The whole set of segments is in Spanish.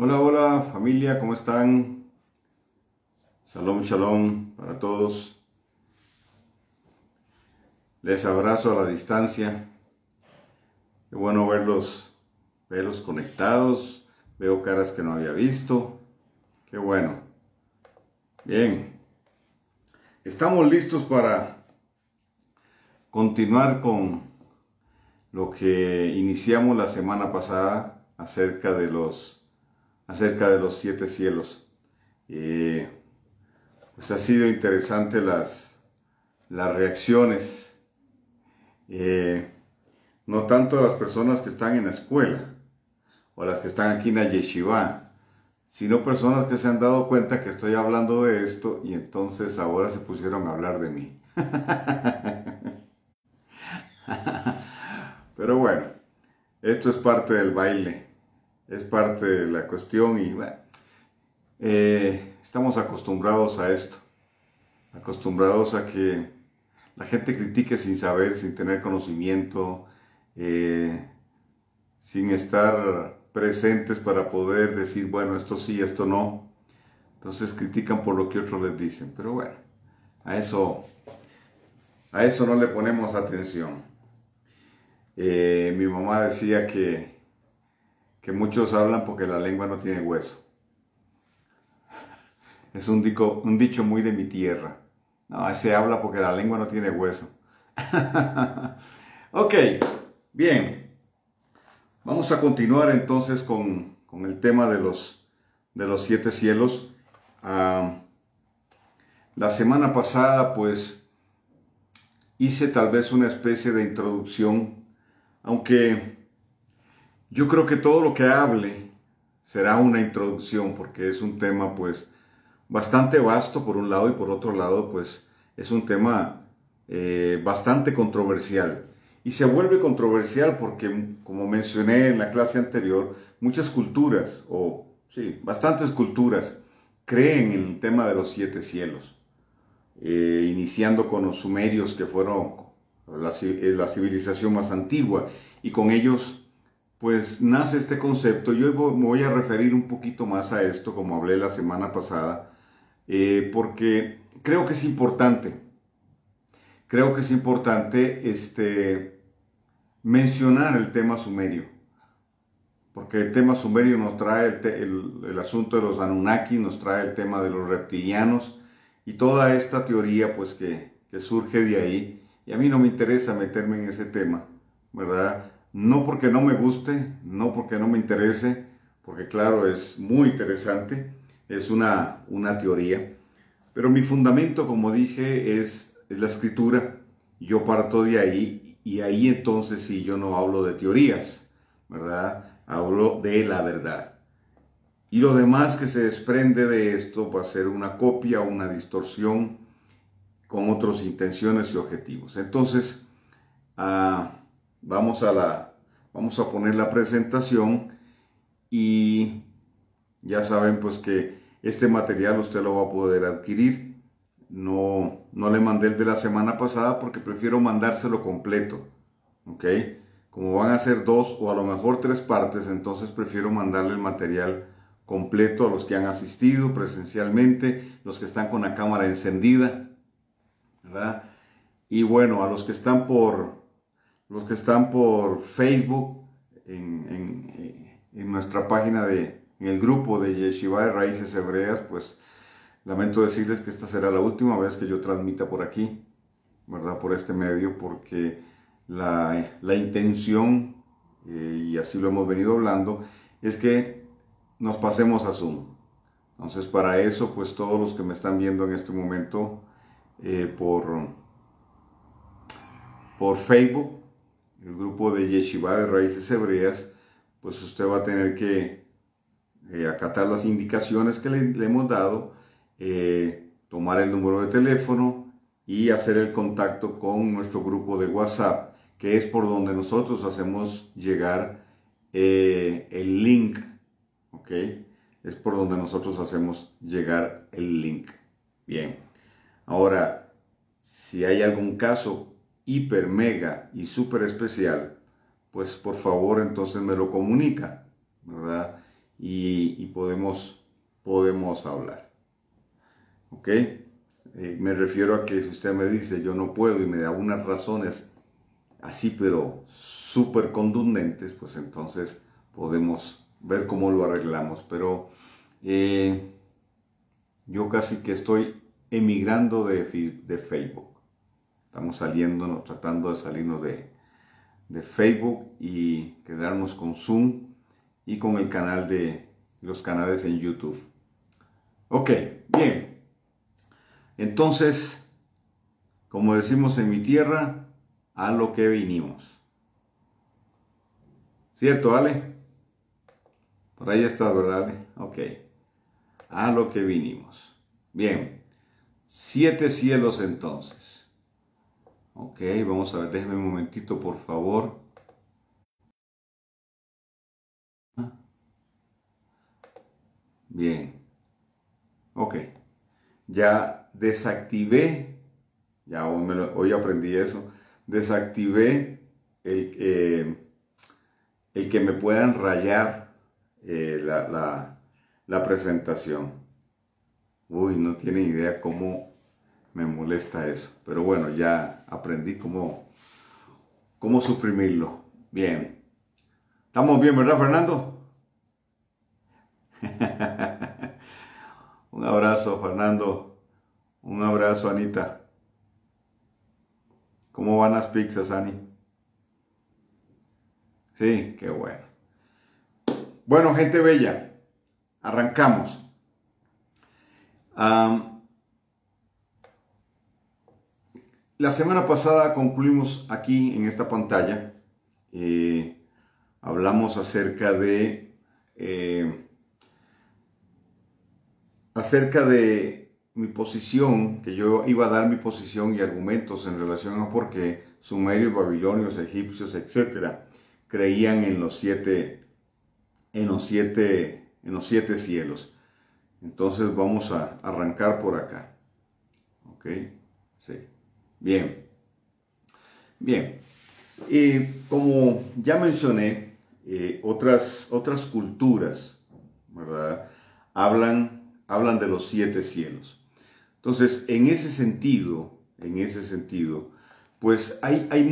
Hola, hola familia, ¿cómo están? Shalom, shalom para todos. Les abrazo a la distancia. Qué bueno verlos conectados. Veo caras que no había visto. Qué bueno. Bien. Estamos listos para continuar con lo que iniciamos la semana pasada acerca de los 7 cielos. Pues ha sido interesante las reacciones, no tanto a las personas que están en la escuela o a las que están aquí en la yeshiva, sino personas que se han dado cuenta que estoy hablando de esto y entonces ahora se pusieron a hablar de mí. Pero bueno, esto es parte del baile, es parte de la cuestión y bueno, estamos acostumbrados a esto, acostumbrados a que la gente critique sin saber, sin tener conocimiento, sin estar presentes para poder decir, bueno, esto sí, esto no. Entonces critican por lo que otros les dicen. Pero bueno, a eso no le ponemos atención. Mi mamá decía que muchos hablan porque la lengua no tiene hueso. Es un dicho muy de mi tierra. No, ese habla porque la lengua no tiene hueso. Ok, bien. Vamos a continuar entonces con el tema de los 7 cielos. La semana pasada pues hice tal vez una especie de introducción, aunque yo creo que todo lo que hable será una introducción porque es un tema pues bastante vasto por un lado y por otro lado pues es un tema bastante controversial. Y se vuelve controversial porque, como mencioné en la clase anterior, muchas culturas, o sí, bastantes culturas, creen en el tema de los 7 cielos. Iniciando con los sumerios, que fueron la civilización más antigua, y con ellos pues nace este concepto. Yo me voy a referir un poquito más a esto, como hablé la semana pasada, porque creo que es importante. Creo que es importante mencionar el tema sumerio, porque el tema sumerio nos trae el asunto de los Anunnaki, nos trae el tema de los reptilianos y toda esta teoría pues que surge de ahí. Y a mí no me interesa meterme en ese tema, ¿verdad? No porque no me guste, no porque no me interese, porque claro, es muy interesante, es una teoría. Pero mi fundamento, como dije, es la escritura. Yo parto de ahí y ahí entonces sí yo no hablo de teorías, ¿verdad? Hablo de la verdad. Y lo demás que se desprende de esto va a ser una copia o una distorsión con otras intenciones y objetivos. Entonces, vamos a poner la presentación y ya saben pues que este material usted lo va a poder adquirir. No le mandé el de la semana pasada porque prefiero mandárselo completo, ¿ok? Como van a ser 2 o a lo mejor 3 partes, entonces prefiero mandarle el material completo a los que han asistido presencialmente, los que están con la cámara encendida, ¿verdad? Y bueno, a los que están por Facebook, en nuestra página en el grupo de Yeshiva de Raíces Hebreas, pues lamento decirles que esta será la última vez que yo transmita por aquí, ¿verdad? Por este medio, porque la intención, y así lo hemos venido hablando, es que nos pasemos a Zoom. Entonces, para eso, pues todos los que me están viendo en este momento por Facebook, el grupo de Yeshiva de Raíces Hebreas, pues usted va a tener que acatar las indicaciones que le hemos dado, tomar el número de teléfono y hacer el contacto con nuestro grupo de WhatsApp, que es por donde nosotros hacemos llegar el link, ¿ok? Es por donde nosotros hacemos llegar el link. Bien, ahora, si hay algún caso hiper, mega y súper especial, pues por favor entonces me lo comunica, ¿verdad? y podemos hablar. ¿Ok? Me refiero a que si usted me dice yo no puedo y me da unas razones así pero súper contundentes, pues entonces podemos ver cómo lo arreglamos. Pero yo casi que estoy emigrando de Facebook. Estamos saliendo, tratando de salirnos de Facebook y quedarnos con Zoom y con el canal los canales en YouTube. Ok, bien. Entonces, como decimos en mi tierra, a lo que vinimos. ¿Cierto, Ale? Por ahí estás, ¿verdad, Ale? Ok. A lo que vinimos. Bien. 7 cielos entonces. Ok, vamos a ver, déjeme un momentito, por favor. Bien. Ok. Ya desactivé, ya hoy aprendí eso, desactivé el que me puedan rayar la presentación. Uy, no tienen idea cómo me molesta eso. Pero bueno, ya aprendí cómo suprimirlo. Bien. ¿Estamos bien, verdad, Fernando? Un abrazo, Fernando. Un abrazo, Anita. ¿Cómo van las pizzas, Ani? Sí, qué bueno. Bueno, gente bella, arrancamos. La semana pasada concluimos aquí en esta pantalla. Hablamos acerca de mi posición, que yo iba a dar mi posición y argumentos en relación a por qué sumerios, babilonios, egipcios, etcétera, creían en los siete cielos. Entonces vamos a arrancar por acá. ¿Ok? Sí. Bien. Bien. Como ya mencioné, otras culturas, ¿verdad? Hablan de los 7 cielos. Entonces, en ese sentido, pues hay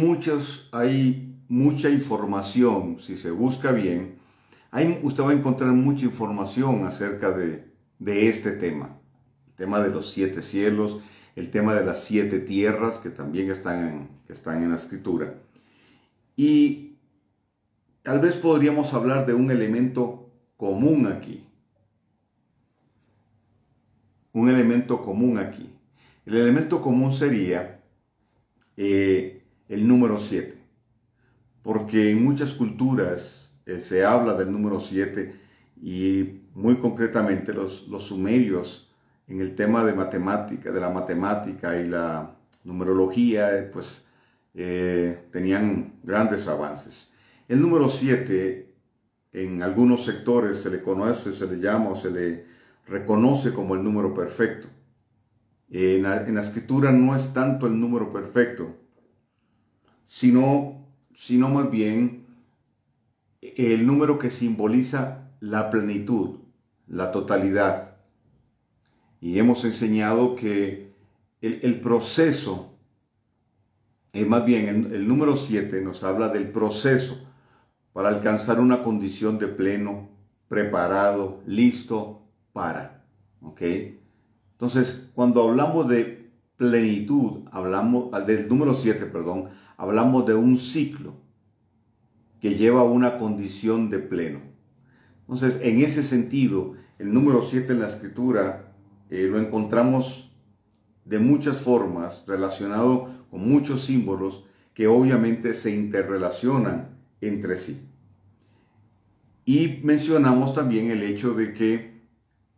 mucha información, si se busca bien, usted va a encontrar mucha información acerca de este tema. El tema de los 7 cielos, el tema de las 7 tierras, que también están en la escritura. Y tal vez podríamos hablar de un elemento común aquí. Un elemento común aquí. El elemento común sería el número 7. Porque en muchas culturas se habla del número 7 y muy concretamente los sumerios en el tema de la matemática y la numerología, pues tenían grandes avances. El número 7 en algunos sectores se le conoce, se le llama o se le reconoce como el número perfecto. En la escritura no es tanto el número perfecto, sino más bien el número que simboliza la plenitud, la totalidad. Y hemos enseñado que el proceso, más bien el número 7 nos habla del proceso para alcanzar una condición de pleno, preparado, listo para. ¿Ok? Entonces, cuando hablamos de plenitud, del número 7, perdón, hablamos de un ciclo que lleva a una condición de pleno. Entonces, en ese sentido, el número 7 en la escritura lo encontramos de muchas formas, relacionado con muchos símbolos que obviamente se interrelacionan entre sí. Y mencionamos también el hecho de que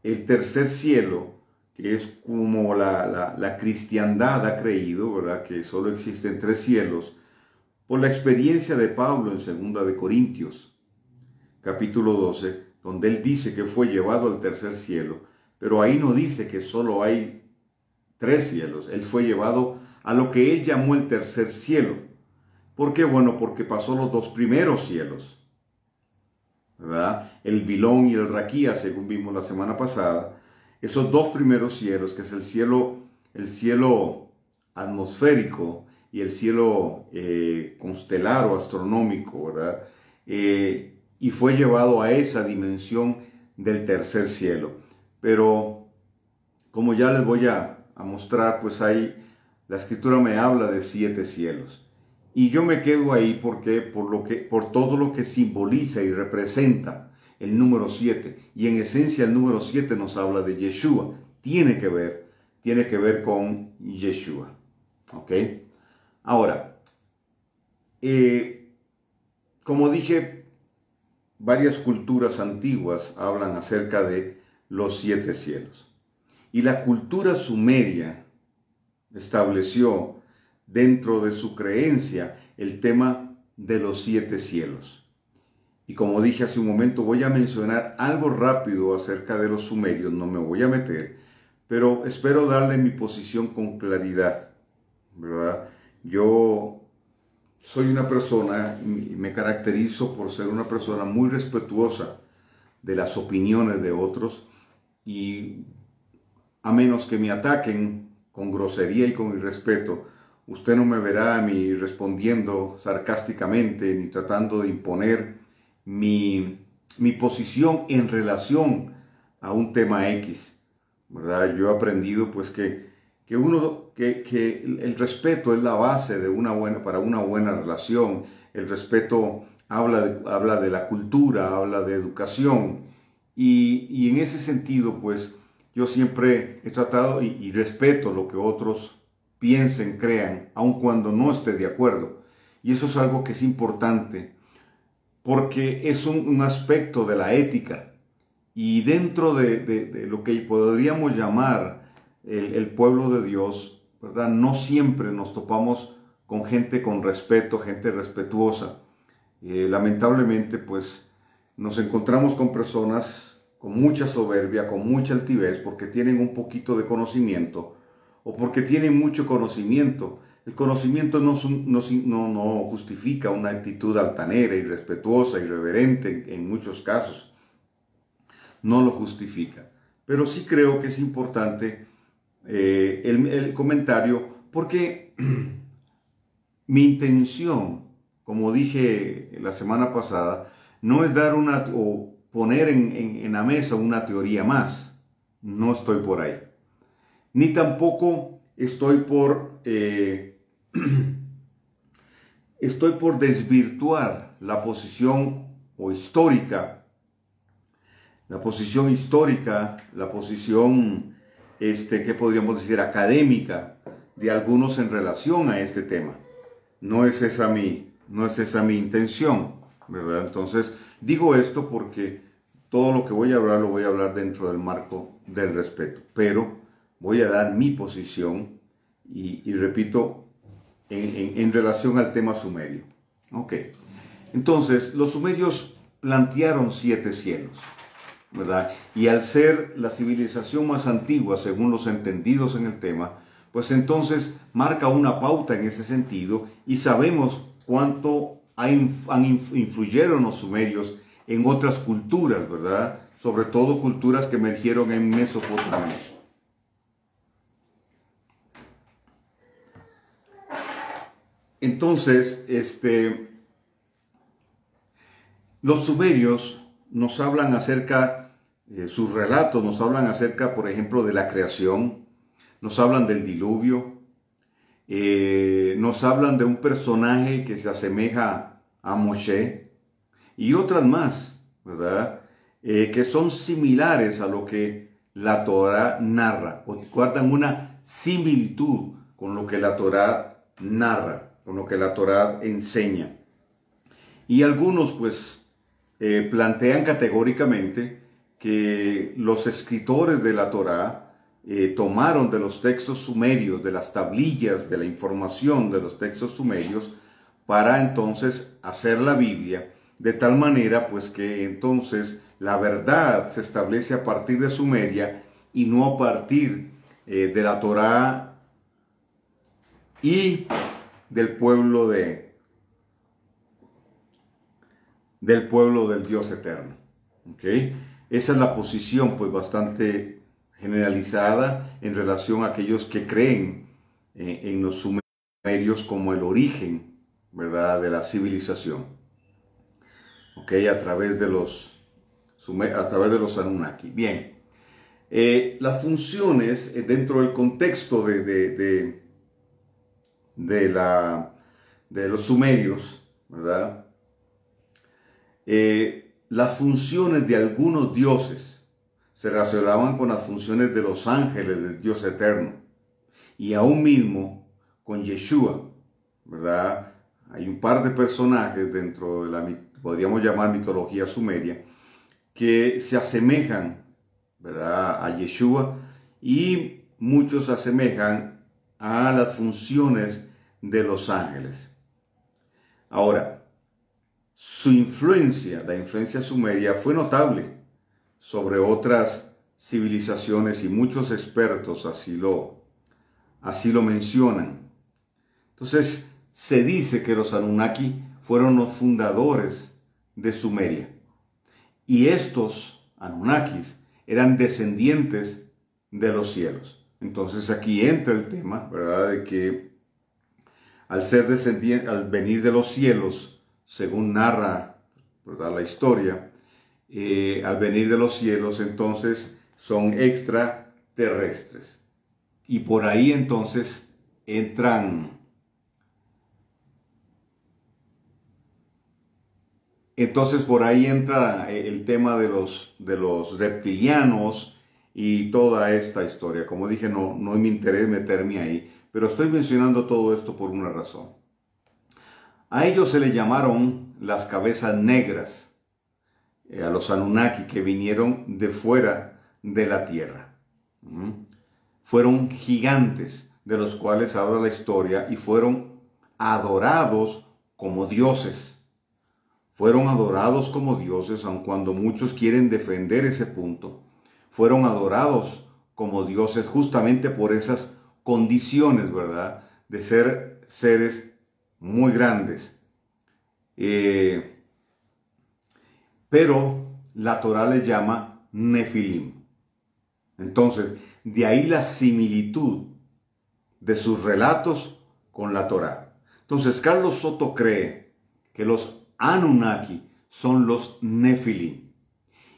el tercer cielo, que es como la cristiandad ha creído, ¿verdad? Que solo existen 3 cielos, por la experiencia de Pablo en 2 de Corintios, capítulo 12, donde él dice que fue llevado al tercer cielo, pero ahí no dice que solo hay 3 cielos, él fue llevado a lo que él llamó el tercer cielo. ¿Por qué? Bueno, porque pasó los 2 primeros cielos. ¿verdad? El Vilón y el Raquía, según vimos la semana pasada. Esos dos primeros cielos, que es el cielo atmosférico y el cielo constelar o astronómico, ¿verdad? Y fue llevado a esa dimensión del tercer cielo. Pero como ya les voy a mostrar, pues ahí la escritura me habla de 7 cielos. Y yo me quedo ahí porque por todo lo que simboliza y representa el número 7. Y en esencia el número 7 nos habla de Yeshua. Tiene que ver con Yeshua. ¿Ok? Ahora, como dije, varias culturas antiguas hablan acerca de los 7 cielos. Y la cultura sumeria estableció dentro de su creencia el tema de los 7 cielos. Y como dije hace un momento, voy a mencionar algo rápido acerca de los sumerios, no me voy a meter, pero espero darle mi posición con claridad, ¿verdad? Yo soy una persona, y me caracterizo por ser una persona muy respetuosa de las opiniones de otros, y a menos que me ataquen con grosería y con irrespeto, usted no me verá a mí respondiendo sarcásticamente ni tratando de imponer mi posición en relación a un tema X, ¿verdad? Yo he aprendido pues que el respeto es la base de para una buena relación. El respeto habla de la cultura, habla de educación, y en ese sentido pues yo siempre he tratado y respeto lo que otros piensen, crean, aun cuando no esté de acuerdo. Y eso es algo que es importante porque es un aspecto de la ética. Y dentro de lo que podríamos llamar el pueblo de Dios, ¿verdad? No siempre nos topamos con gente con respeto, gente respetuosa. Lamentablemente, pues, nos encontramos con personas con mucha soberbia, con mucha altivez, porque tienen un poquito de conocimiento o porque tienen mucho conocimiento. El conocimiento no justifica una actitud altanera, irrespetuosa, irreverente en muchos casos. No lo justifica. Pero sí creo que es importante el comentario porque mi intención, como dije la semana pasada, no es dar o poner en la mesa una teoría más. No estoy por ahí. Ni tampoco estoy por desvirtuar la posición histórica, la posición, ¿qué podríamos decir? Académica de algunos en relación a este tema. No es esa mi intención, ¿verdad? Entonces, digo esto porque todo lo que voy a hablar lo voy a hablar dentro del marco del respeto, pero voy a dar mi posición y repito, en relación al tema sumerio. Ok, entonces los sumerios plantearon 7 cielos, ¿verdad? Y al ser la civilización más antigua, según los entendidos en el tema, pues entonces marca una pauta en ese sentido y sabemos cuánto influyeron los sumerios en otras culturas, ¿verdad? Sobre todo culturas que emergieron en Mesopotamia. Entonces, los sumerios nos hablan acerca, sus relatos nos hablan acerca, por ejemplo, de la creación, nos hablan del diluvio, nos hablan de un personaje que se asemeja a Moshe y otras más, ¿verdad? Que son similares a lo que la Torá narra, o guardan una similitud con lo que la Torá narra, con lo que la Torá enseña. Y algunos pues plantean categóricamente que los escritores de la Torá tomaron de los textos sumerios, de las tablillas, de la información de los textos sumerios, para entonces hacer la Biblia, de tal manera pues que entonces la verdad se establece a partir de Sumeria y no a partir de la Torá y del pueblo de del pueblo del Dios eterno. ¿Okay? Esa es la posición pues bastante generalizada en relación a aquellos que creen en los sumerios como el origen, ¿verdad?, de la civilización. ¿Okay? A través de los Anunnaki. Bien, las funciones dentro del contexto de los sumerios, ¿verdad? Las funciones de algunos dioses se relacionaban con las funciones de los ángeles del Dios eterno y aún mismo con Yeshua, ¿verdad? Hay un par de personajes dentro de la, podríamos llamar mitología sumeria, que se asemejan, ¿verdad?, a Yeshua, y muchos se asemejan a las funciones de los ángeles. Ahora, su influencia, la influencia sumeria, fue notable sobre otras civilizaciones y muchos expertos así lo mencionan. Entonces, se dice que los Anunnaki fueron los fundadores de Sumeria. Y estos Anunnakis eran descendientes de los cielos. Entonces aquí entra el tema, ¿verdad?, de que al ser descendiente, al venir de los cielos, según narra, ¿verdad?, la historia, al venir de los cielos, entonces son extraterrestres. Y por ahí entonces entran... Entonces por ahí entra el tema de los reptilianos y toda esta historia. Como dije, no es mi interés meterme ahí, pero estoy mencionando todo esto por una razón. A ellos se les llamaron las cabezas negras, a los Anunnaki que vinieron de fuera de la tierra. Fueron gigantes de los cuales habla la historia y fueron adorados como dioses. Fueron adorados como dioses, aun cuando muchos quieren defender ese punto. Fueron adorados como dioses justamente por esas condiciones, ¿verdad?, de ser seres muy grandes. Pero la Torá les llama Nefilim. Entonces, de ahí la similitud de sus relatos con la Torá. Entonces, Carlos Soto cree que los Anunnaki son los Nefilim.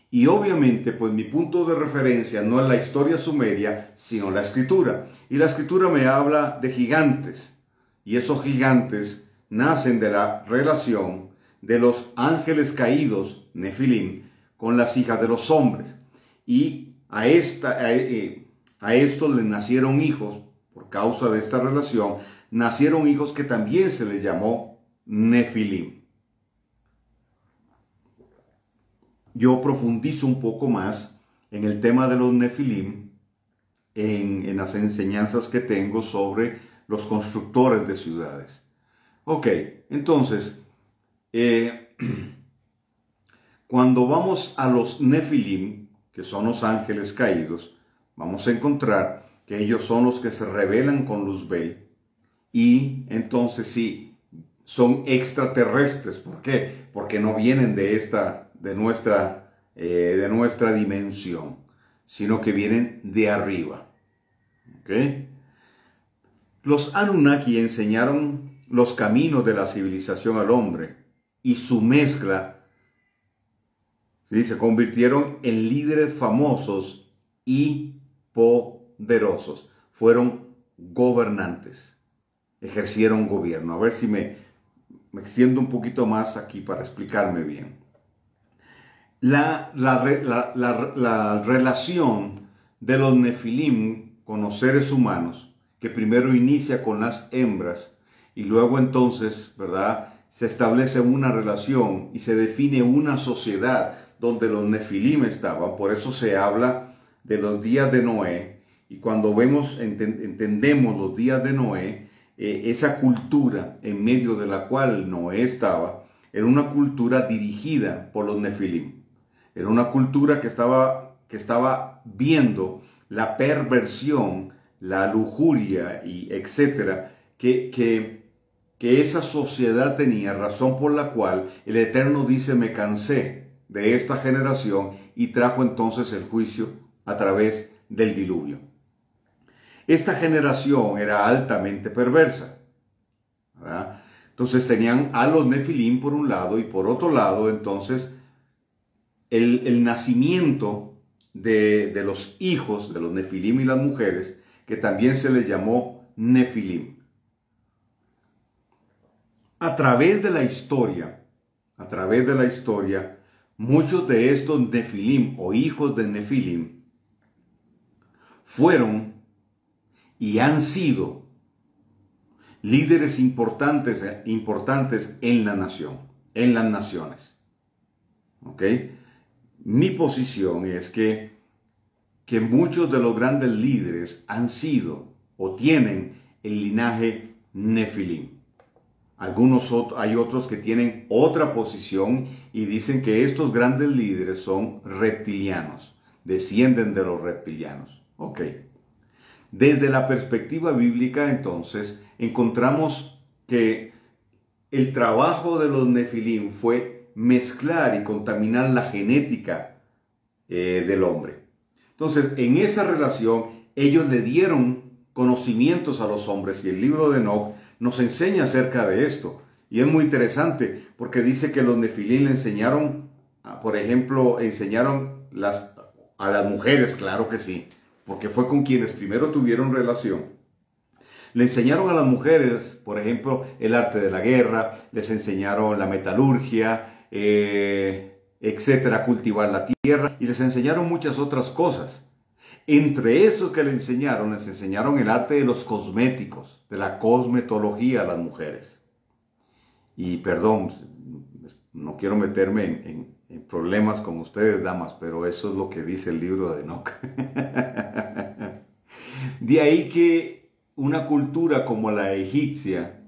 Y obviamente, pues mi punto de referencia no es la historia sumeria, sino la escritura. Y la escritura me habla de gigantes. Y esos gigantes nacen de la relación de los ángeles caídos, Nefilim, con las hijas de los hombres. Y a estos les nacieron hijos, por causa de esta relación, nacieron hijos que también se les llamó Nefilim. Yo profundizo un poco más en el tema de los Nefilim, en las enseñanzas que tengo sobre los constructores de ciudades. Ok, entonces, cuando vamos a los Nefilim, que son los ángeles caídos, vamos a encontrar que ellos son los que se rebelan con Luzbel, y entonces sí, son extraterrestres. ¿Por qué? Porque no vienen de nuestra dimensión, sino que vienen de arriba. ¿Okay? Los Anunnaki enseñaron los caminos de la civilización al hombre y su mezcla, ¿sí?, se convirtieron en líderes famosos y poderosos. Fueron gobernantes, ejercieron gobierno. A ver si me extiendo un poquito más aquí para explicarme bien. La relación de los Nefilim con los seres humanos, que primero inicia con las hembras y luego entonces, ¿verdad?, se establece una relación y se define una sociedad donde los Nefilim estaban. Por eso se habla de los días de Noé, y cuando entendemos los días de Noé, esa cultura en medio de la cual Noé estaba, era una cultura dirigida por los Nefilim. Era una cultura que estaba viendo la perversión, la lujuria y etcétera, que que esa sociedad tenía, razón por la cual el Eterno dice, me cansé de esta generación, y trajo entonces el juicio a través del diluvio. Esta generación era altamente perversa, ¿verdad? Entonces tenían a los Nefilim por un lado, y por otro lado entonces el nacimiento de los hijos de los Nefilim y las mujeres, que también se les llamó Nefilim. A través de la historia, muchos de estos Nefilim o hijos de Nefilim fueron y han sido líderes importantes en la nación, en las naciones. ¿Ok? Mi posición es que muchos de los grandes líderes han sido o tienen el linaje Nefilim. Hay otros que tienen otra posición y dicen que estos grandes líderes son reptilianos, descienden de los reptilianos. Ok. Desde la perspectiva bíblica, entonces, encontramos que el trabajo de los Nefilim fue mezclar y contaminar la genética del hombre. Entonces, en esa relación, ellos le dieron conocimientos a los hombres, y el libro de Enoc nos enseña acerca de esto. Y es muy interesante porque dice que los Nefilim le enseñaron, por ejemplo, a las mujeres, claro que sí, porque fue con quienes primero tuvieron relación. Le enseñaron a las mujeres, por ejemplo, el arte de la guerra, les enseñaron la metalurgia, etcétera, cultivar la tierra, y les enseñaron muchas otras cosas. Entre eso que les enseñaron el arte de los cosméticos, de la cosmetología a las mujeres. Y perdón, no quiero meterme en problemas con ustedes, damas, pero eso es lo que dice el libro de Enoc. De ahí que una cultura como la egipcia,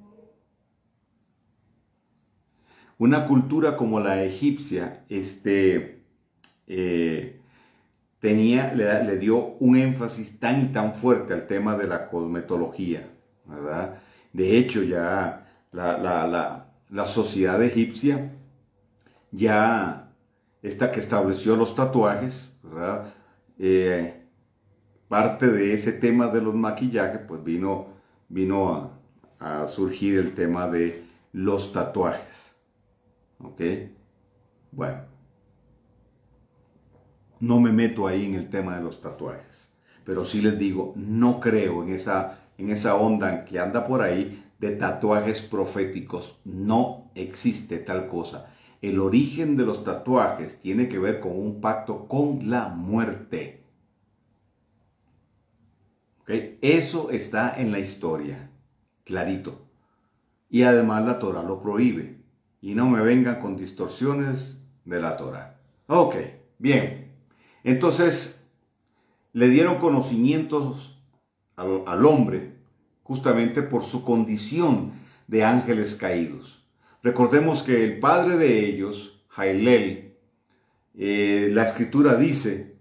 le dio un énfasis tan y tan fuerte al tema de la cosmetología, ¿verdad? De hecho, ya la sociedad egipcia, ya esta que estableció los tatuajes, ¿verdad? Parte de ese tema de los maquillajes, pues vino a surgir el tema de los tatuajes. ¿Ok? Bueno, no me meto ahí en el tema de los tatuajes, pero sí les digo, no creo en esa onda que anda por ahí de tatuajes proféticos. No existe tal cosa. El origen de los tatuajes tiene que ver con un pacto con la muerte. ¿Okay? Eso está en la historia, clarito. Y además la Torah lo prohíbe. Y no me vengan con distorsiones de la Torah. Ok, bien. Entonces, le dieron conocimientos al hombre justamente por su condición de ángeles caídos. Recordemos que el padre de ellos, Jailel, la escritura dice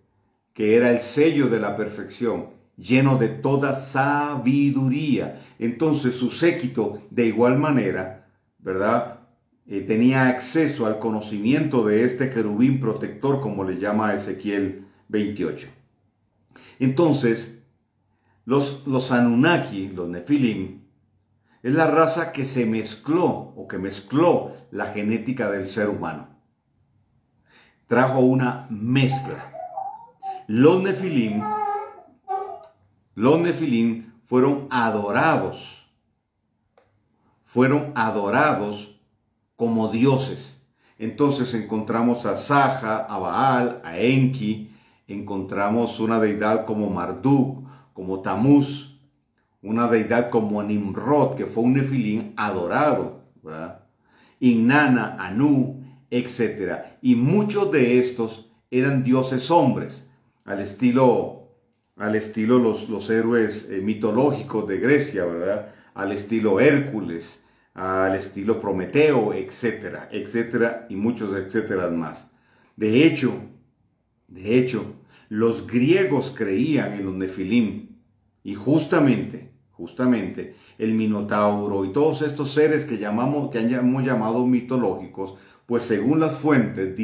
que era el sello de la perfección, lleno de toda sabiduría. Entonces su séquito, de igual manera, ¿verdad? Tenía acceso al conocimiento de este querubín protector, como le llama Ezequiel 28. Entonces, los Anunnaki, los Nefilim, es la raza que se mezcló o que mezcló la genética del ser humano. Trajo una mezcla. Los Nefilim fueron adorados como dioses. Entonces encontramos a Saja, a Baal, a Enki, encontramos una deidad como Marduk, como Tamuz, una deidad como Nimrod, que fue un Nefilim adorado, ¿verdad? Inanna, Anu, etc. Y muchos de estos eran dioses hombres, al estilo los héroes mitológicos de Grecia, ¿verdad? Al estilo Hércules, al estilo Prometeo, etcétera, etcétera, y muchos etcétera más. De hecho, los griegos creían en los Nefilim, y justamente el Minotauro y todos estos seres que hemos llamado mitológicos, pues según las fuentes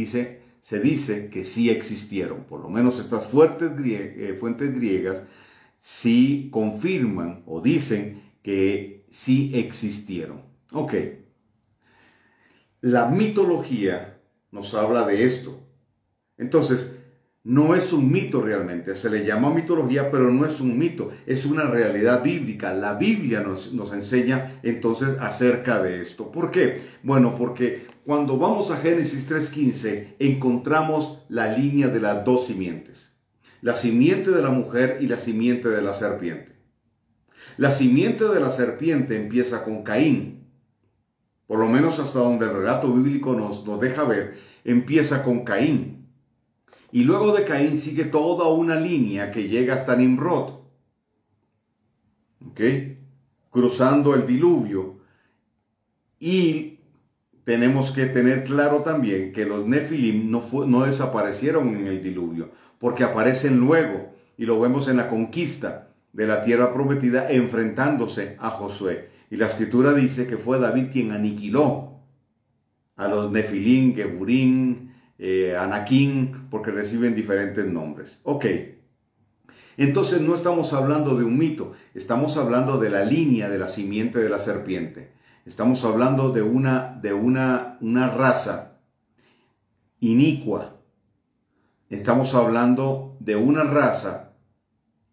se dice que sí existieron. Por lo menos estas fuentes griegas sí confirman o dicen que sí existieron. Ok. La mitología nos habla de esto. Entonces, no es un mito realmente, se le llama mitología, pero no es un mito, es una realidad bíblica. La Biblia nos enseña entonces acerca de esto. ¿Por qué? Bueno, porque cuando vamos a Génesis 3:15 encontramos la línea de las dos simientes. La simiente de la mujer y la simiente de la serpiente. La simiente de la serpiente empieza con Caín. Por lo menos hasta donde el relato bíblico nos deja ver, empieza con Caín. Y luego de Caín sigue toda una línea que llega hasta Nimrod. ¿Ok? Cruzando el diluvio. Y tenemos que tener claro también que los Nefilim no desaparecieron en el diluvio, porque aparecen luego, y lo vemos en la conquista de la tierra prometida, enfrentándose a Josué. Y la escritura dice que fue David quien aniquiló a los Nefilim, Geburim, Anakim, porque reciben diferentes nombres. Ok, entonces no estamos hablando de un mito, estamos hablando de la línea de la simiente de la serpiente. Estamos hablando de una raza inicua. Estamos hablando de una raza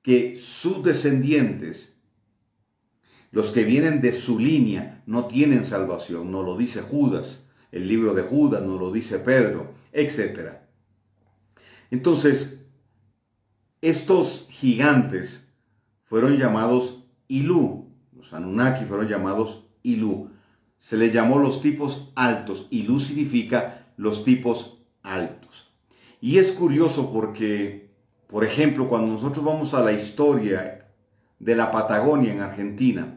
que sus descendientes, los que vienen de su línea, no tienen salvación. Nos lo dice Judas, el libro de Judas, nos lo dice Pedro, etc. Entonces, estos gigantes fueron llamados Ilú. Los Anunnaki fueron llamados Ilú. Se les llamó los tipos altos. Ilú significa los tipos altos. Y es curioso porque, por ejemplo, cuando nosotros vamos a la historia de la Patagonia en Argentina,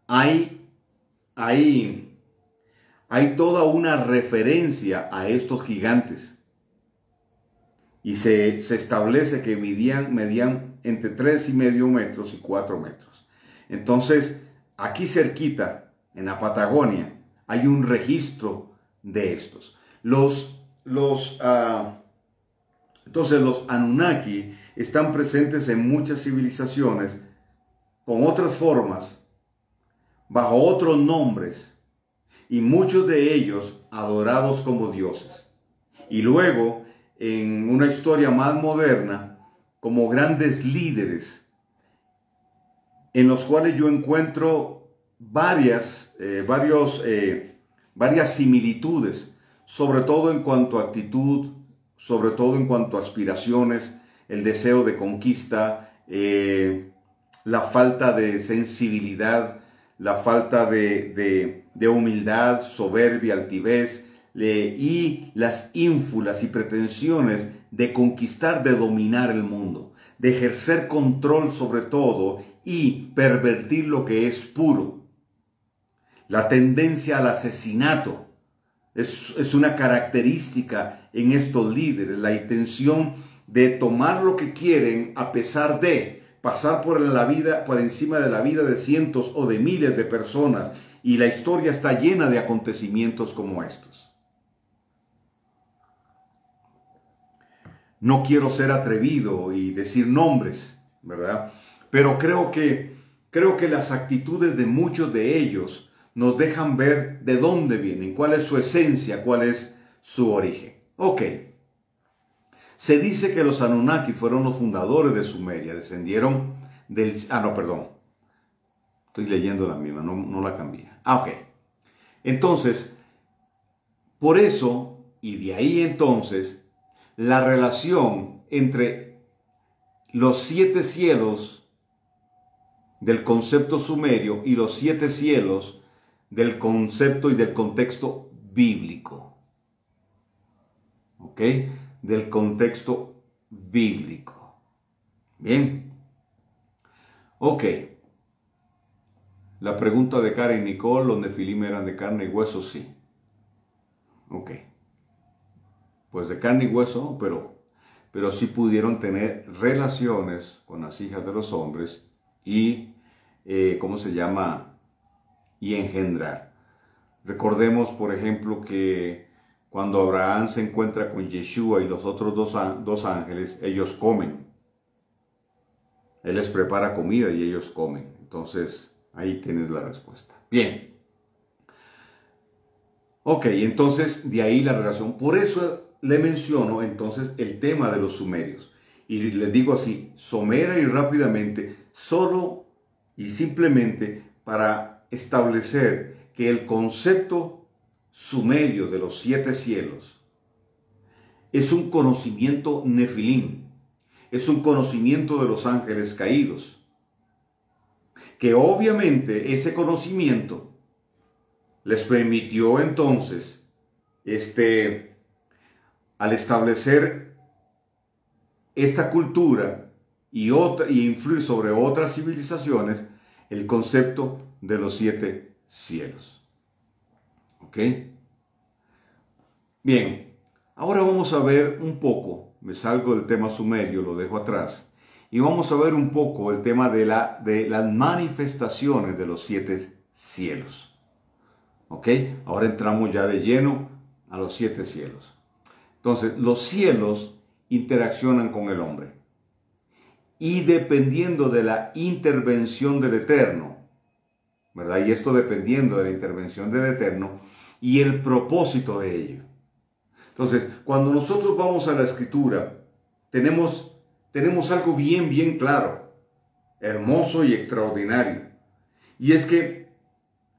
hay toda una referencia a estos gigantes. Y se establece que medían entre 3,5 metros y 4 metros. Entonces, aquí cerquita, en la Patagonia, hay un registro de estos. Entonces, los Anunnaki están presentes en muchas civilizaciones con otras formas, bajo otros nombres, y muchos de ellos adorados como dioses. Y luego, en una historia más moderna, como grandes líderes, en los cuales yo encuentro varias similitudes, sobre todo en cuanto a actitud, sobre todo en cuanto a aspiraciones, el deseo de conquista, la falta de sensibilidad, la falta de humildad, soberbia, altivez, y las ínfulas y pretensiones de conquistar, de dominar el mundo, de ejercer control sobre todo y pervertir lo que es puro. La tendencia al asesinato es una característica en estos líderes, la intención de tomar lo que quieren a pesar de pasar por encima de la vida de cientos o de miles de personas, y la historia está llena de acontecimientos como estos. No quiero ser atrevido y decir nombres, ¿verdad? Pero creo que las actitudes de muchos de ellos nos dejan ver de dónde vienen, cuál es su esencia, cuál es su origen. Ok. Se dice que los Anunnaki fueron los fundadores de Sumeria, descendieron del... no, perdón. Estoy leyendo la misma, no la cambié. Ok. Entonces, por eso, y de ahí entonces, la relación entre los 7 cielos del concepto sumerio y los 7 cielos del concepto y del contexto bíblico. ¿Ok? Del contexto bíblico. Bien. Ok. La pregunta de Karen Nicole, ¿los Nefilim eran de carne y hueso? Sí. Ok. Pues de carne y hueso, pero sí pudieron tener relaciones con las hijas de los hombres y ¿cómo se llama? Y engendrar. Recordemos, por ejemplo, que cuando Abraham se encuentra con Yeshua y los otros dos ángeles, ellos comen. Él les prepara comida y ellos comen. Entonces, ahí tienes la respuesta. Bien. Ok, entonces de ahí la relación. Por eso le menciono entonces el tema de los sumerios. Y les digo así, somera y rápidamente, solo y simplemente para establecer que el concepto sumerio de los 7 cielos es un conocimiento nefilim, es un conocimiento de los ángeles caídos, que obviamente ese conocimiento les permitió entonces, al establecer esta cultura y influir sobre otras civilizaciones, el concepto de los 7 cielos. ¿Ok? Bien, ahora vamos a ver un poco, me salgo del tema sumerio, lo dejo atrás, y vamos a ver un poco el tema de las manifestaciones de los 7 cielos. ¿Ok? Ahora entramos ya de lleno a los 7 cielos. Entonces, los cielos interaccionan con el hombre. Y dependiendo de la intervención del Eterno, ¿verdad? Y esto dependiendo de la intervención del Eterno y el propósito de ello. Entonces, cuando nosotros vamos a la Escritura, tenemos algo bien claro, hermoso y extraordinario. Y es que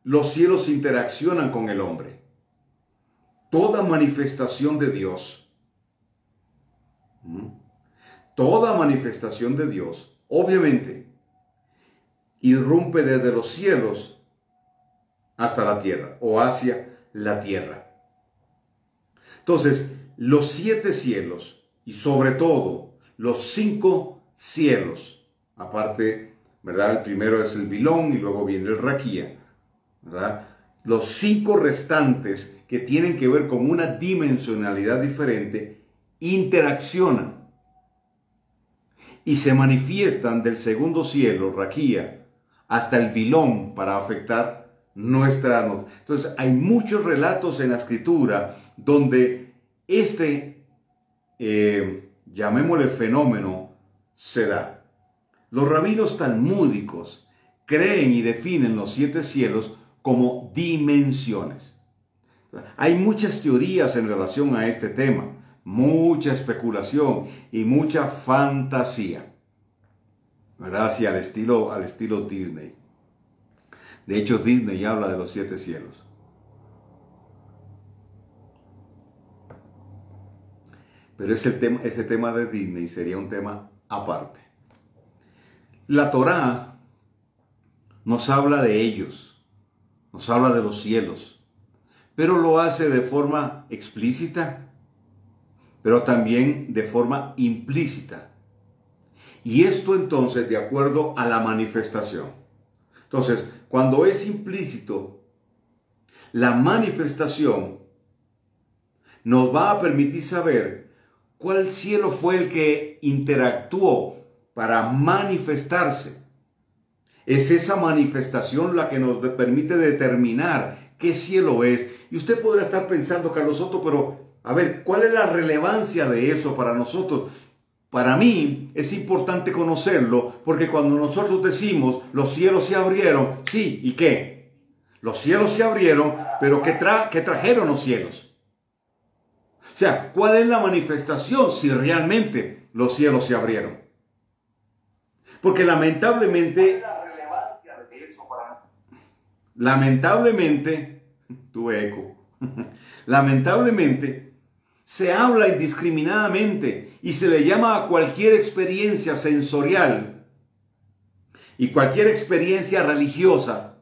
los cielos interaccionan con el hombre. Toda manifestación de Dios, toda manifestación de Dios, obviamente, irrumpe desde los cielos hasta la tierra o hacia la tierra. Entonces, los 7 cielos y sobre todo los 5 cielos, aparte, ¿verdad? El primero es el Bilón y luego viene el Raquía, ¿verdad? Los 5 restantes que tienen que ver con una dimensionalidad diferente interaccionan y se manifiestan del segundo cielo, Raquía, hasta el Bilón para afectar nuestra noche. Entonces hay muchos relatos en la Escritura donde llamémosle fenómeno, se da. Los rabinos talmúdicos creen y definen los 7 cielos como dimensiones. Hay muchas teorías en relación a este tema, mucha especulación y mucha fantasía, ¿verdad? Así al estilo Disney. De hecho, Disney habla de los 7 cielos. Pero ese tema de Disney sería un tema aparte. La Torá nos habla de ellos, nos habla de los cielos, pero lo hace de forma explícita, pero también de forma implícita. Y esto entonces de acuerdo a la manifestación. Entonces, cuando es implícito, la manifestación nos va a permitir saber cuál cielo fue el que interactuó para manifestarse. Es esa manifestación la que nos permite determinar qué cielo es. Y usted podrá estar pensando, Carlos Soto, pero a ver, ¿cuál es la relevancia de eso para nosotros? Para mí es importante conocerlo porque cuando nosotros decimos los cielos se abrieron, sí, ¿y qué? Los cielos se abrieron, pero ¿qué trajeron los cielos? O sea, ¿cuál es la manifestación si realmente los cielos se abrieron? Porque lamentablemente, tuve eco, lamentablemente se habla indiscriminadamente y se le llama a cualquier experiencia sensorial y cualquier experiencia religiosa,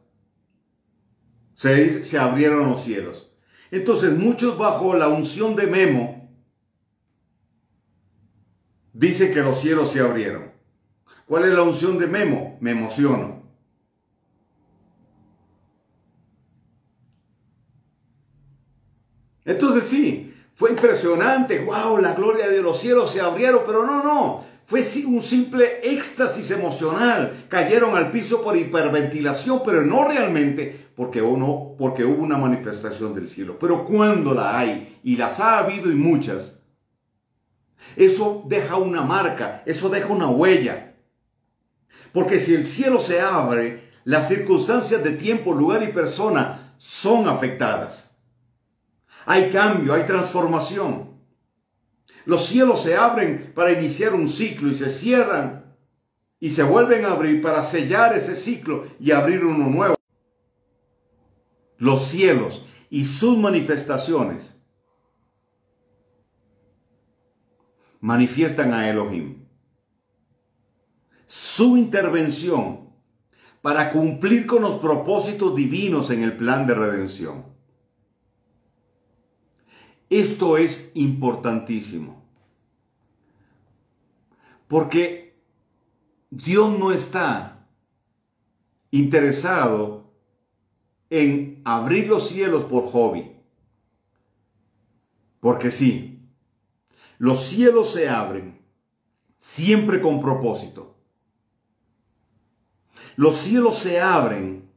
se abrieron los cielos. Entonces muchos bajo la unción de Memo dicen que los cielos se abrieron. ¿Cuál es la unción de Memo? Me emociono. Entonces sí, fue impresionante, wow, la gloria de los cielos se abrieron, pero no, Fue un simple éxtasis emocional. Cayeron al piso por hiperventilación, pero no realmente porque hubo una manifestación del cielo. Pero cuando la hay, y las ha habido y muchas, eso deja una marca, eso deja una huella. Porque si el cielo se abre, las circunstancias de tiempo, lugar y persona son afectadas. Hay cambio, hay transformación. Los cielos se abren para iniciar un ciclo y se cierran y se vuelven a abrir para sellar ese ciclo y abrir uno nuevo. Los cielos y sus manifestaciones manifiestan a Elohim. Su intervención para cumplir con los propósitos divinos en el plan de redención. Esto es importantísimo, porque Dios no está interesado en abrir los cielos por hobby, porque sí, los cielos se abren siempre con propósito. Los cielos se abren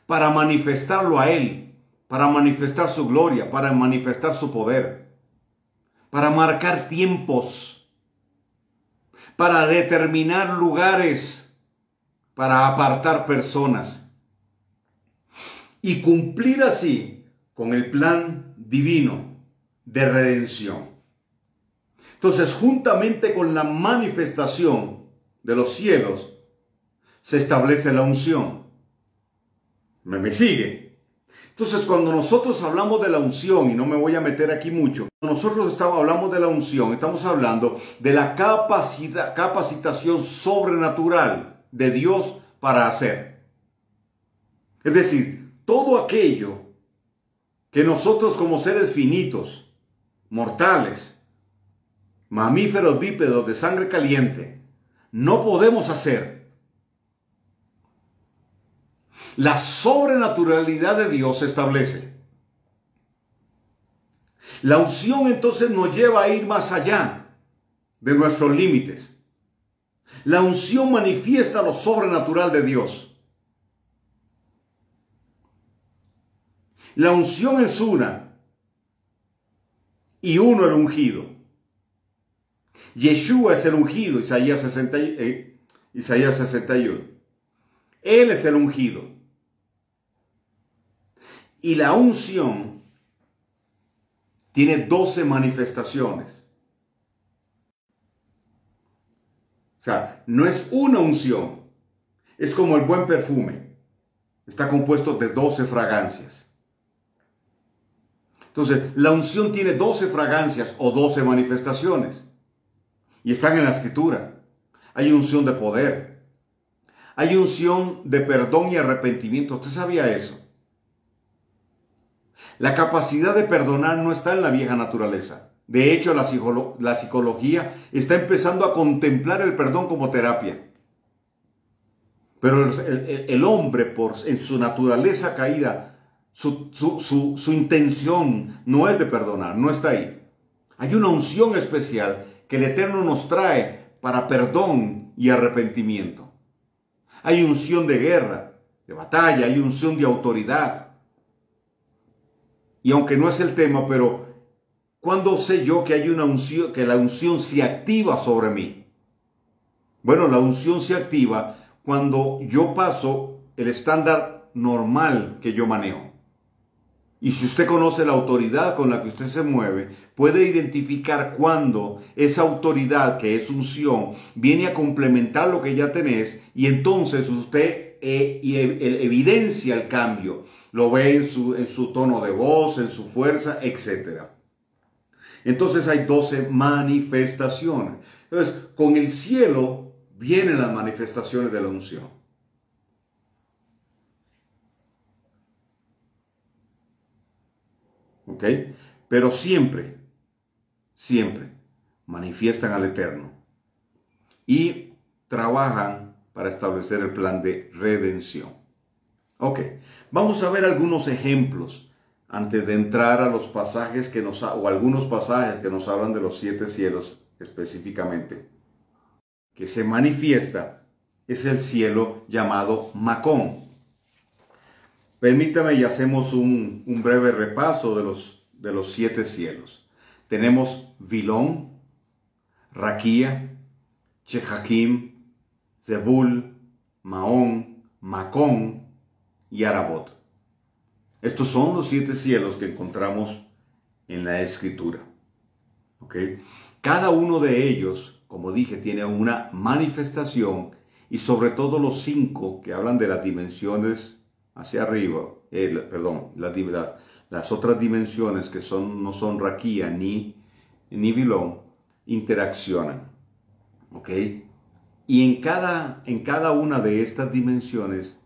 para manifestarlo a Él, para manifestar su gloria, para manifestar su poder, para marcar tiempos, para determinar lugares, para apartar personas y cumplir así con el plan divino de redención. Entonces, juntamente con la manifestación de los cielos, se establece la unción. ¿Me sigue? Entonces, cuando nosotros hablamos de la unción, y no me voy a meter aquí mucho, cuando nosotros hablamos de la unción, estamos hablando de la capacitación sobrenatural de Dios para hacer. Es decir, todo aquello que nosotros como seres finitos, mortales, mamíferos bípedos de sangre caliente, no podemos hacer. La sobrenaturalidad de Dios se establece. La unción entonces nos lleva a ir más allá de nuestros límites. La unción manifiesta lo sobrenatural de Dios. La unción es una y uno el ungido. Yeshua es el ungido, Isaías 61. Él es el ungido. Y la unción tiene 12 manifestaciones. O sea, no es una unción. Es como el buen perfume. Está compuesto de 12 fragancias. Entonces, la unción tiene 12 fragancias o 12 manifestaciones. Y están en la Escritura. Hay unción de poder. Hay unción de perdón y arrepentimiento. ¿Usted sabía eso? La capacidad de perdonar no está en la vieja naturaleza. De hecho, la psicología está empezando a contemplar el perdón como terapia. Pero el hombre, en su naturaleza caída, su intención no es de perdonar, no está ahí. Hay una unción especial que el Eterno nos trae para perdón y arrepentimiento. Hay unción de guerra, de batalla, hay unción de autoridad. Y aunque no es el tema, pero ¿cuándo sé yo que hay una unción, que la unción se activa sobre mí? Bueno, la unción se activa cuando yo paso el estándar normal que yo manejo. Y si usted conoce la autoridad con la que usted se mueve, puede identificar cuando esa autoridad, que es unción, viene a complementar lo que ya tenés, y entonces usted evidencia el cambio. Lo ve en su tono de voz, en su fuerza, etc. Entonces hay 12 manifestaciones. Entonces, con el cielo vienen las manifestaciones de la unción. ¿Ok? Pero siempre manifiestan al Eterno y trabajan para establecer el plan de redención. Ok, vamos a ver algunos ejemplos antes de entrar a los pasajes o algunos pasajes que nos hablan de los 7 cielos específicamente. que se manifiesta es el cielo llamado Macón. Permítame y hacemos un breve repaso de los 7 cielos. Tenemos Vilón, Raquía, Chejaquim, Zebul, Maón, Macón y Arabot. Estos son los 7 cielos que encontramos en la Escritura. ¿Ok? Cada uno de ellos, como dije, tiene una manifestación, y sobre todo los 5 que hablan de las dimensiones hacia arriba, las otras dimensiones que no son Raquía ni Vilón, interaccionan. ¿Ok? Y en cada una de estas dimensiones,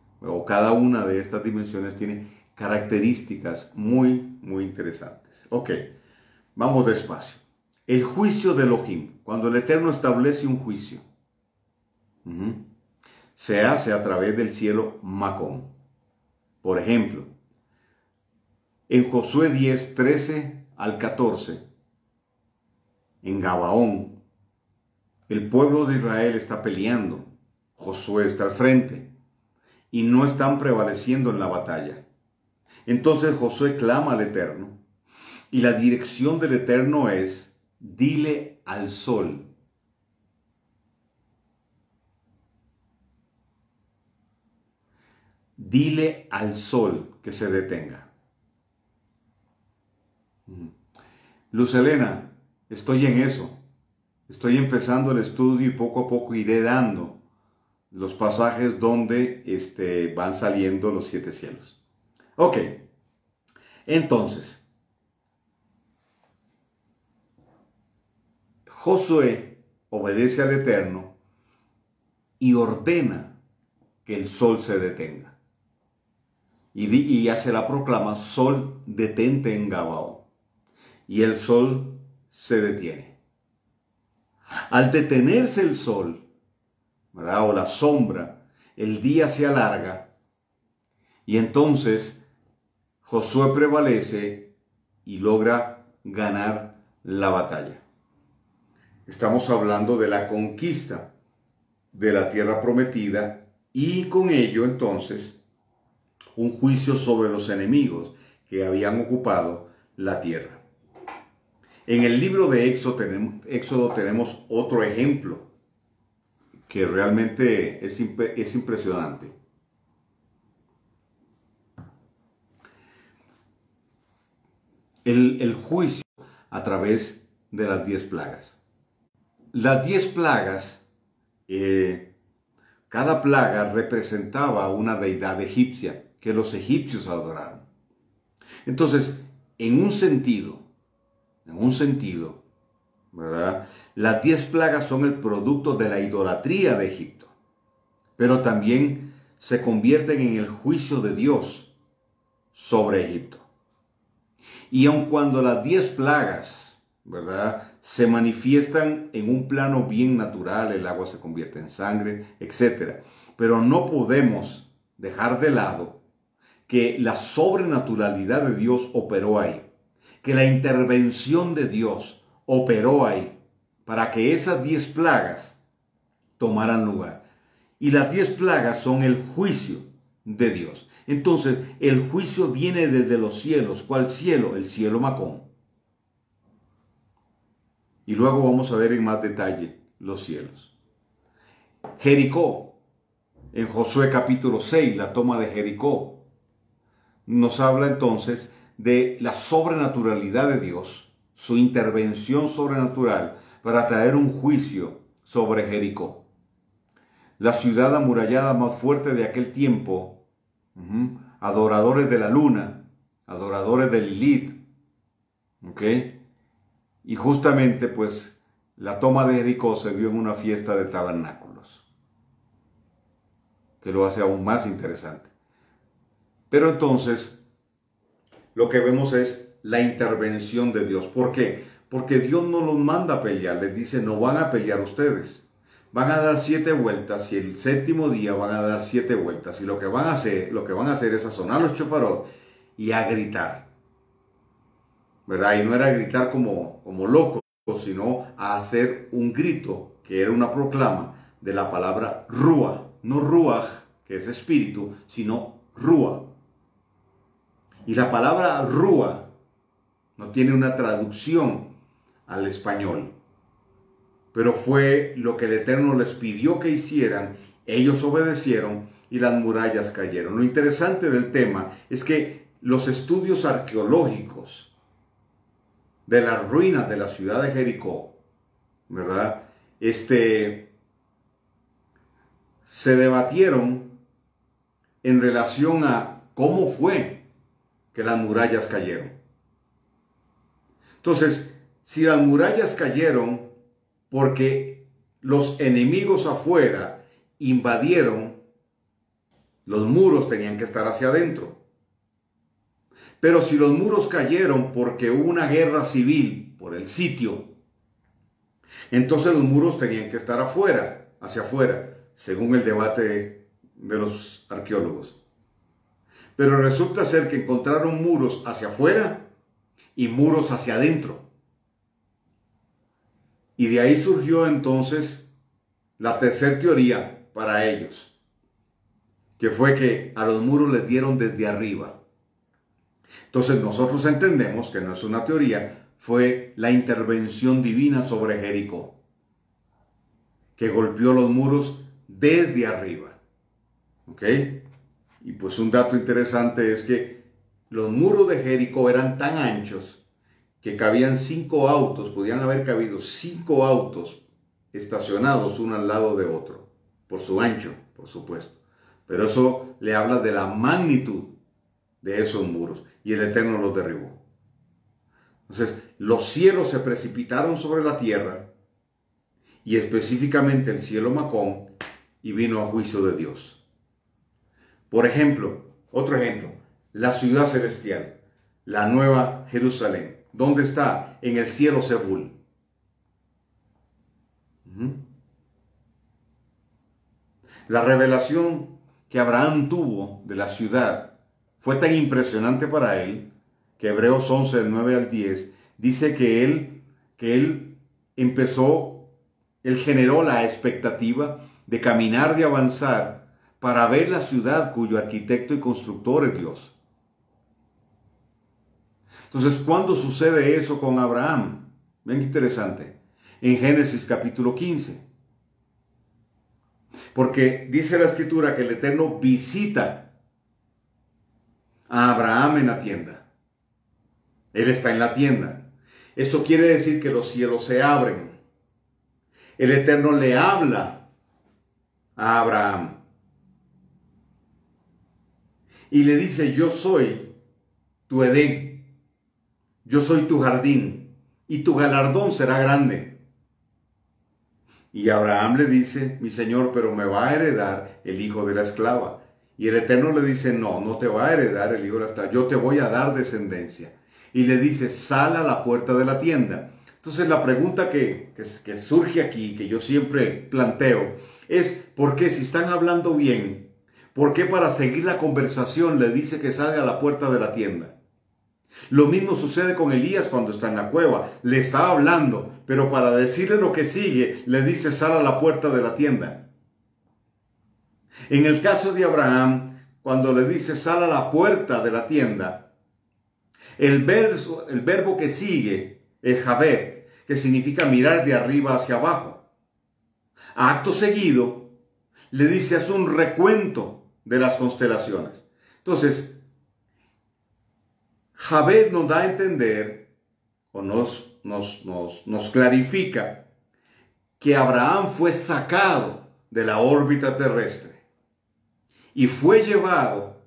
cada una de estas dimensiones tiene características muy, muy interesantes. Ok, vamos despacio. El juicio de Elohim, cuando el Eterno establece un juicio, se hace a través del cielo Macón. Por ejemplo, en Josué 10, 13 al 14, en Gabaón, el pueblo de Israel está peleando. Josué está al frente y no están prevaleciendo en la batalla. Entonces Josué clama al Eterno y la dirección del Eterno es: dile al sol. Dile al sol que se detenga. Luz Helena, estoy en eso. Estoy empezando el estudio y poco a poco iré dando los pasajes donde van saliendo los 7 cielos. Ok, entonces, Josué obedece al Eterno y ordena que el sol se detenga. Y hace la proclama: sol, detente en Gabaón. Y el sol se detiene. Al detenerse el sol, ¿verdad?, o la sombra, el día se alarga y entonces Josué prevalece y logra ganar la batalla. Estamos hablando de la conquista de la tierra prometida y con ello entonces un juicio sobre los enemigos que habían ocupado la tierra. En el libro de Éxodo tenemos otro ejemplo que realmente es impresionante. El juicio a través de las 10 plagas. Las 10 plagas, cada plaga representaba una deidad egipcia que los egipcios adoraron. Entonces, en un sentido, ¿verdad?, las 10 plagas son el producto de la idolatría de Egipto, pero también se convierten en el juicio de Dios sobre Egipto. Y aun cuando las 10 plagas, ¿verdad?, se manifiestan en un plano bien natural, el agua se convierte en sangre, etc., pero no podemos dejar de lado que la sobrenaturalidad de Dios operó ahí, que la intervención de Dios operó ahí para que esas 10 plagas tomaran lugar. Y las 10 plagas son el juicio de Dios. Entonces, el juicio viene desde los cielos. ¿Cuál cielo? El cielo Macón. Y luego vamos a ver en más detalle los cielos. Jericó, en Josué capítulo 6, la toma de Jericó, nos habla entonces de la sobrenaturalidad de Dios, su intervención sobrenatural para traer un juicio sobre Jericó. La ciudad amurallada más fuerte de aquel tiempo, adoradores de la luna, adoradores de Lilith, ¿ok? Y justamente pues la toma de Jericó se dio en una fiesta de tabernáculos, que lo hace aún más interesante. Pero entonces lo que vemos es la intervención de Dios. ¿Por qué? Porque Dios no los manda a pelear, les dice: no van a pelear ustedes. Van a dar 7 vueltas y el 7º día van a dar 7 vueltas. Y lo que van a hacer es a sonar los chofarot y a gritar, ¿verdad? Y no era gritar como locos, sino a hacer un grito, que era una proclama, de la palabra Rúa, no Ruach, que es espíritu, sino Rúa. Y la palabra Rúa no tiene una traducción al español, pero fue lo que el Eterno les pidió que hicieran, ellos obedecieron y las murallas cayeron. Lo interesante del tema es que los estudios arqueológicos de las ruinas de la ciudad de Jericó, ¿verdad? Se debatieron en relación a cómo fue que las murallas cayeron. Entonces, si las murallas cayeron porque los enemigos afuera invadieron, los muros tenían que estar hacia adentro. Pero si los muros cayeron porque hubo una guerra civil por el sitio, entonces los muros tenían que estar afuera, hacia afuera, según el debate de los arqueólogos. Pero resulta ser que encontraron muros hacia afuera y muros hacia adentro. Y de ahí surgió entonces la tercera teoría para ellos, que fue que a los muros les dieron desde arriba. Entonces nosotros entendemos que no es una teoría, fue la intervención divina sobre Jericó, que golpeó los muros desde arriba. ¿Ok? Y pues un dato interesante es que los muros de Jericó eran tan anchos que cabían 5 autos, podían haber cabido 5 autos estacionados uno al lado de otro, por su ancho, por supuesto. Pero eso le habla de la magnitud de esos muros, y el Eterno los derribó. Entonces, los cielos se precipitaron sobre la tierra, y específicamente el cielo Macón, y vino a juicio de Dios. Por ejemplo, otro ejemplo, la ciudad celestial, la nueva Jerusalén. ¿Dónde está? En el cielo Sebul. La revelación que Abraham tuvo de la ciudad fue tan impresionante para él que Hebreos 11, del 9 al 10, dice que él generó la expectativa de caminar, de avanzar, para ver la ciudad cuyo arquitecto y constructor es Dios. Entonces, ¿cuándo sucede eso con Abraham? Ven qué interesante. En Génesis capítulo 15. Porque dice la Escritura que el Eterno visita a Abraham en la tienda. Él está en la tienda. Eso quiere decir que los cielos se abren. El Eterno le habla a Abraham y le dice: yo soy tu Edén. Yo soy tu jardín, y tu galardón será grande. Y Abraham le dice: mi señor, pero me va a heredar el hijo de la esclava. Y el Eterno le dice: no, no te va a heredar el hijo de la esclava, yo te voy a dar descendencia. Y le dice: sal a la puerta de la tienda. Entonces la pregunta que surge aquí, que yo siempre planteo, es: ¿por qué, si están hablando bien, por qué para seguir la conversación le dice que salga a la puerta de la tienda? Lo mismo sucede con Elías cuando está en la cueva. Le está hablando, pero para decirle lo que sigue, le dice: sal a la puerta de la tienda. En el caso de Abraham, cuando le dice: sal a la puerta de la tienda, el verbo que sigue es Javer, que significa mirar de arriba hacia abajo. Acto seguido, le dice: haz un recuento de las constelaciones. Entonces, Javed nos da a entender, o nos clarifica, que Abraham fue sacado de la órbita terrestre y fue llevado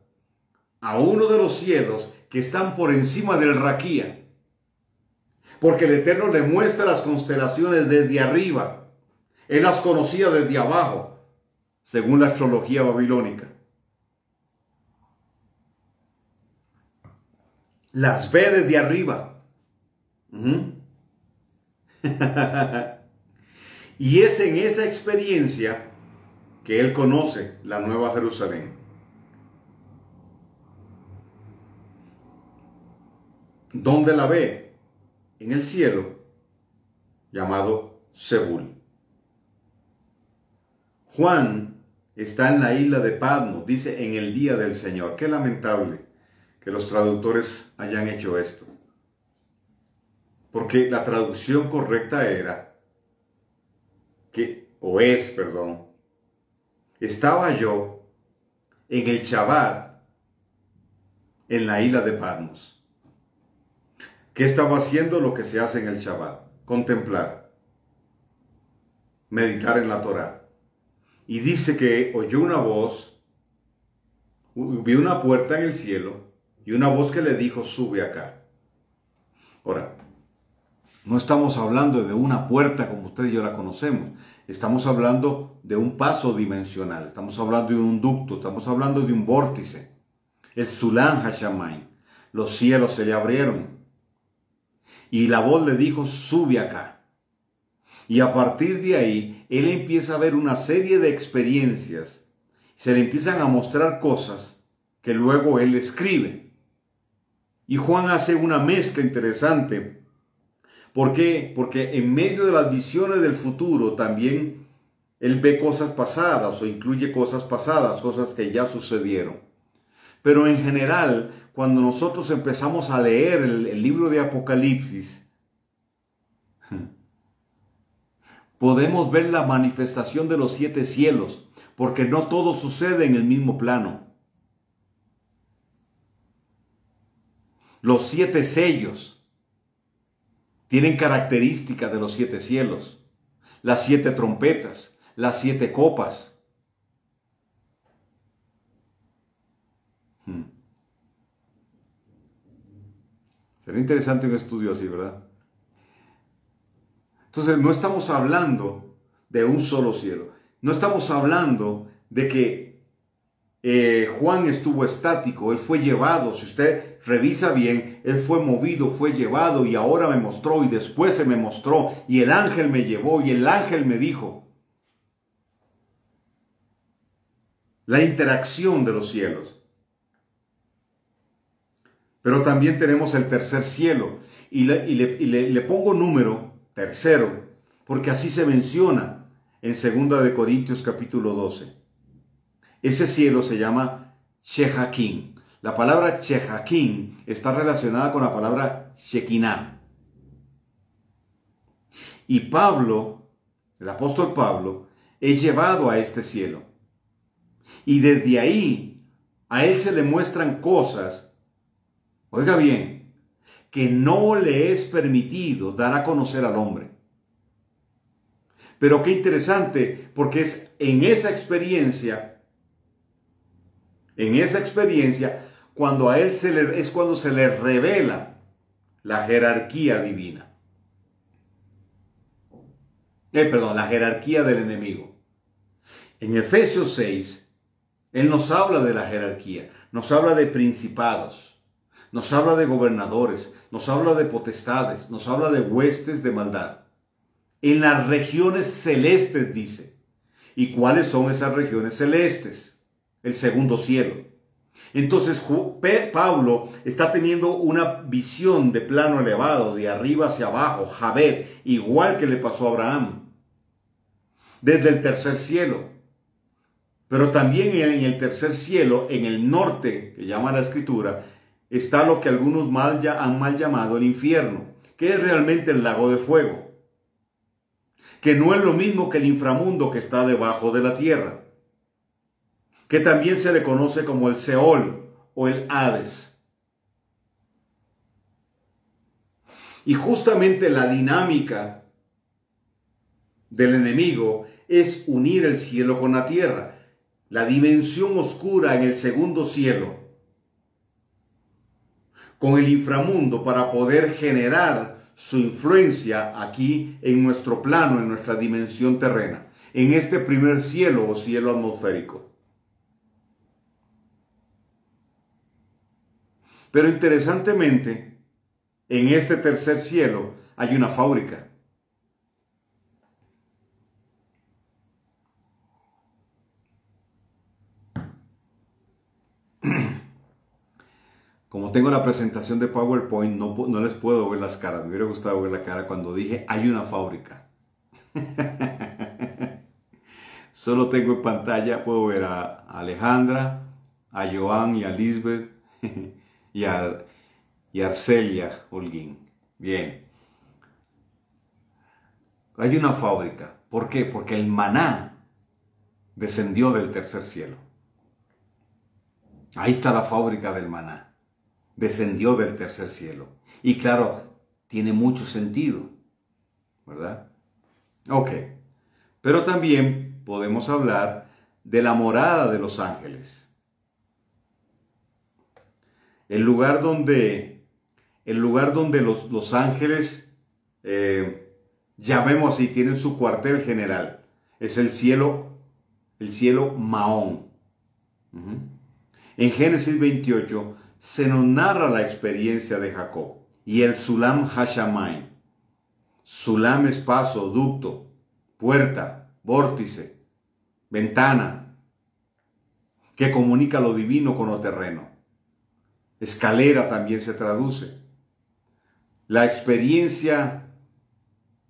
a uno de los cielos que están por encima del Raquía, porque el Eterno le muestra las constelaciones desde arriba. Él las conocía desde abajo, según la astrología babilónica. Las ve desde arriba. Y es en esa experiencia que él conoce la Nueva Jerusalén. ¿Dónde la ve? En el cielo, llamado Sebul. Juan está en la isla de Patmos, dice en el día del Señor. Qué lamentable que los traductores hayan hecho esto. Porque la traducción correcta era, estaba yo en el Shabbat en la isla de Patmos. ¿Qué estaba haciendo? Lo que se hace en el Shabbat: contemplar, meditar en la Torá. Y dice que oyó una voz, vio una puerta en el cielo y una voz que le dijo: sube acá. Ahora, no estamos hablando de una puerta como usted y yo la conocemos. Estamos hablando de un paso dimensional. Estamos hablando de un ducto. Estamos hablando de un vórtice. El Sulam Hashamayim. Los cielos se le abrieron. Y la voz le dijo: sube acá. Y a partir de ahí, él empieza a ver una serie de experiencias. Se le empiezan a mostrar cosas que luego él escribe. Y Juan hace una mezcla interesante. ¿Por qué? Porque en medio de las visiones del futuro también él ve cosas pasadas o incluye cosas pasadas, cosas que ya sucedieron. Pero en general, cuando nosotros empezamos a leer el libro de Apocalipsis, podemos ver la manifestación de los 7 cielos, porque no todo sucede en el mismo plano. Los 7 sellos tienen características de los 7 cielos, las 7 trompetas, las 7 copas. Sería interesante un estudio así, ¿verdad? Entonces no estamos hablando de un solo cielo. No estamos hablando de que Juan estuvo estático, él fue llevado. Si usted revisa bien, él fue movido, fue llevado y ahora me mostró y después se me mostró y el ángel me llevó y el ángel me dijo. La interacción de los cielos. Pero también tenemos el tercer cielo y le pongo número tercero porque así se menciona en 2 de Corintios capítulo 12. Ese cielo se llama Shehakim. La palabra Shehakim está relacionada con la palabra Shekinah. Y Pablo, el apóstol Pablo, es llevado a este cielo. Y desde ahí a él se le muestran cosas, oiga bien, que no le es permitido dar a conocer al hombre. Pero qué interesante, porque es en esa experiencia cuando a él es cuando se le revela la jerarquía divina. La jerarquía del enemigo. En Efesios 6, él nos habla de la jerarquía, nos habla de principados, nos habla de gobernadores, nos habla de potestades, nos habla de huestes de maldad. En las regiones celestes dice. ¿Y cuáles son esas regiones celestes? El segundo cielo. Entonces Pablo está teniendo una visión de plano elevado, de arriba hacia abajo, Jabet, igual que le pasó a Abraham, desde el tercer cielo. Pero también en el tercer cielo, en el norte, que llama la escritura, está lo que algunos han mal llamado el infierno, que es realmente el lago de fuego, que no es lo mismo que el inframundo que está debajo de la tierra, que también se le conoce como el Seol o el Hades. Y justamente la dinámica del enemigo es unir el cielo con la tierra. La dimensión oscura en el segundo cielo con el inframundo para poder generar su influencia aquí en nuestro plano, en nuestra dimensión terrena, en este primer cielo o cielo atmosférico. Pero interesantemente, en este tercer cielo hay una fábrica. Como tengo la presentación de PowerPoint, no les puedo ver las caras. Me hubiera gustado ver la cara cuando dije hay una fábrica. Solo tengo en pantalla, puedo ver a Alejandra, a Joan y a Lisbeth y a Arcelia Holguín. Bien. Hay una fábrica. ¿Por qué? Porque el maná descendió del tercer cielo. Ahí está la fábrica del maná. Descendió del tercer cielo. Y claro, tiene mucho sentido, ¿verdad? Ok. Pero también podemos hablar de la morada de los ángeles. El lugar donde los ángeles, llamemos así, tienen su cuartel general. Es el cielo Mahón. En Génesis 28 se nos narra la experiencia de Jacob y el Sulam Hashamayim. Sulam es paso, ducto, puerta, vórtice, ventana, que comunica lo divino con lo terreno. Escalera también se traduce. La experiencia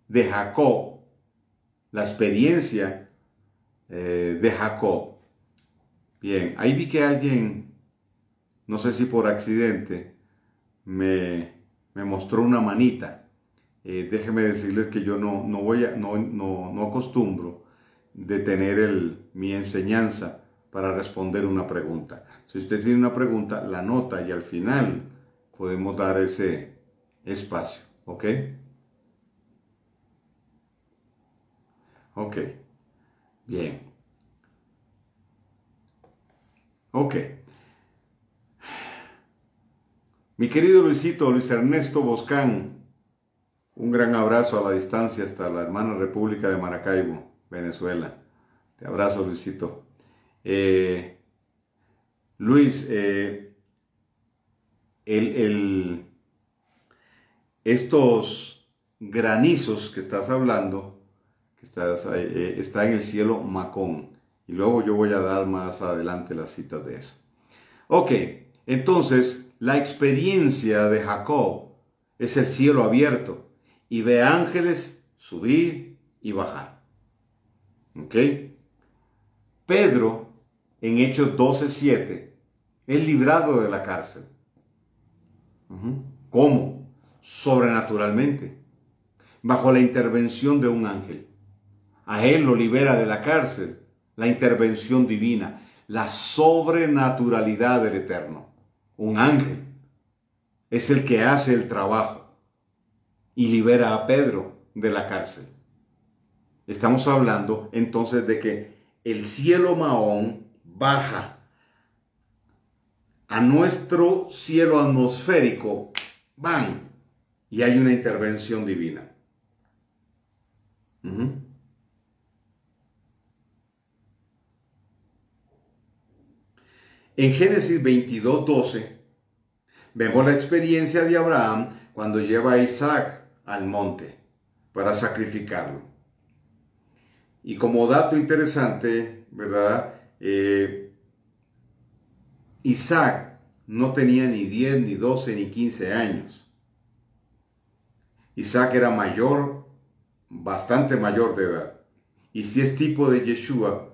de Jacob, Bien, ahí vi que alguien, no sé si por accidente, me mostró una manita. Déjenme decirles que yo no acostumbro detener mi enseñanza para responder una pregunta. Si usted tiene una pregunta, la anota y al final podemos dar ese espacio, ¿ok? Ok, bien. Ok. Mi querido Luis Ernesto Boscán, un gran abrazo a la distancia hasta la hermana República de Maracaibo, Venezuela. Te abrazo, Luisito. Luis, estos granizos que estás hablando, está en el cielo Macón. Y luego yo voy a dar más adelante las citas de eso. Ok, entonces la experiencia de Jacob es el cielo abierto y ve ángeles subir y bajar. Ok. Pedro, en Hechos 12:7, es librado de la cárcel. ¿Cómo? Sobrenaturalmente, bajo la intervención de un ángel. A él lo libera de la cárcel la intervención divina, la sobrenaturalidad del Eterno. Un ángel es el que hace el trabajo y libera a Pedro de la cárcel. Estamos hablando entonces de que el cielo Mahón baja a nuestro cielo atmosférico, ¡bam! Y hay una intervención divina. En Génesis 22:12 vemos la experiencia de Abraham cuando lleva a Isaac al monte para sacrificarlo. Y como dato interesante, ¿verdad? Isaac no tenía ni 10, ni 12, ni 15 años. Isaac era mayor, bastante mayor de edad. Y si es tipo de Yeshua,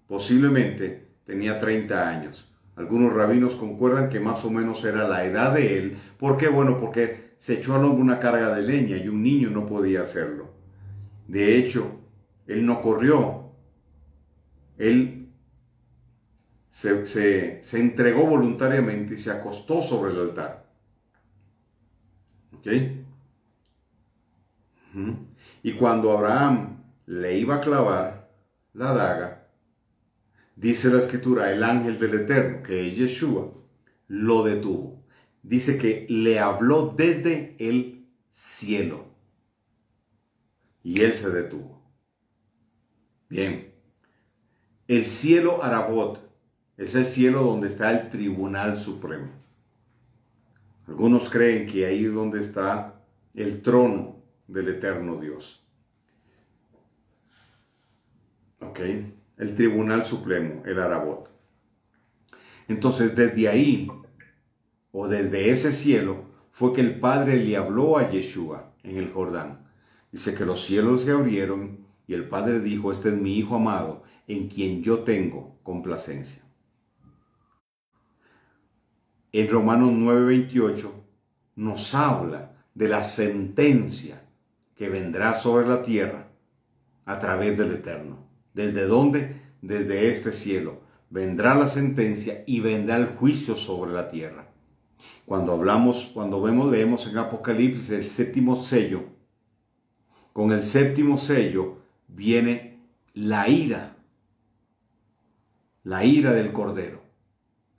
posiblemente tenía 30 años. Algunos rabinos concuerdan que más o menos era la edad de él. ¿Por qué? Bueno, porque se echó al hombro una carga de leña y un niño no podía hacerlo. De hecho, él no corrió. Él se entregó voluntariamente y se acostó sobre el altar. ¿Ok? Y cuando Abraham le iba a clavar la daga, dice la Escritura, el ángel del Eterno, que es Yeshua, lo detuvo. Dice que le habló desde el cielo. Y él se detuvo. Bien. El cielo Arabot es el cielo donde está el Tribunal Supremo. Algunos creen que ahí es donde está el trono del eterno Dios. ¿Ok? El Tribunal Supremo, el Arabot. Entonces, desde ahí, o desde ese cielo, fue que el Padre le habló a Yeshua en el Jordán. Dice que los cielos se abrieron y el Padre dijo, este es mi Hijo amado, en quien yo tengo complacencia. En Romanos 9:28 nos habla de la sentencia que vendrá sobre la tierra a través del Eterno. ¿Desde dónde? Desde este cielo. Vendrá la sentencia y vendrá el juicio sobre la tierra. Cuando leemos en Apocalipsis el séptimo sello, con el séptimo sello viene la ira del Cordero,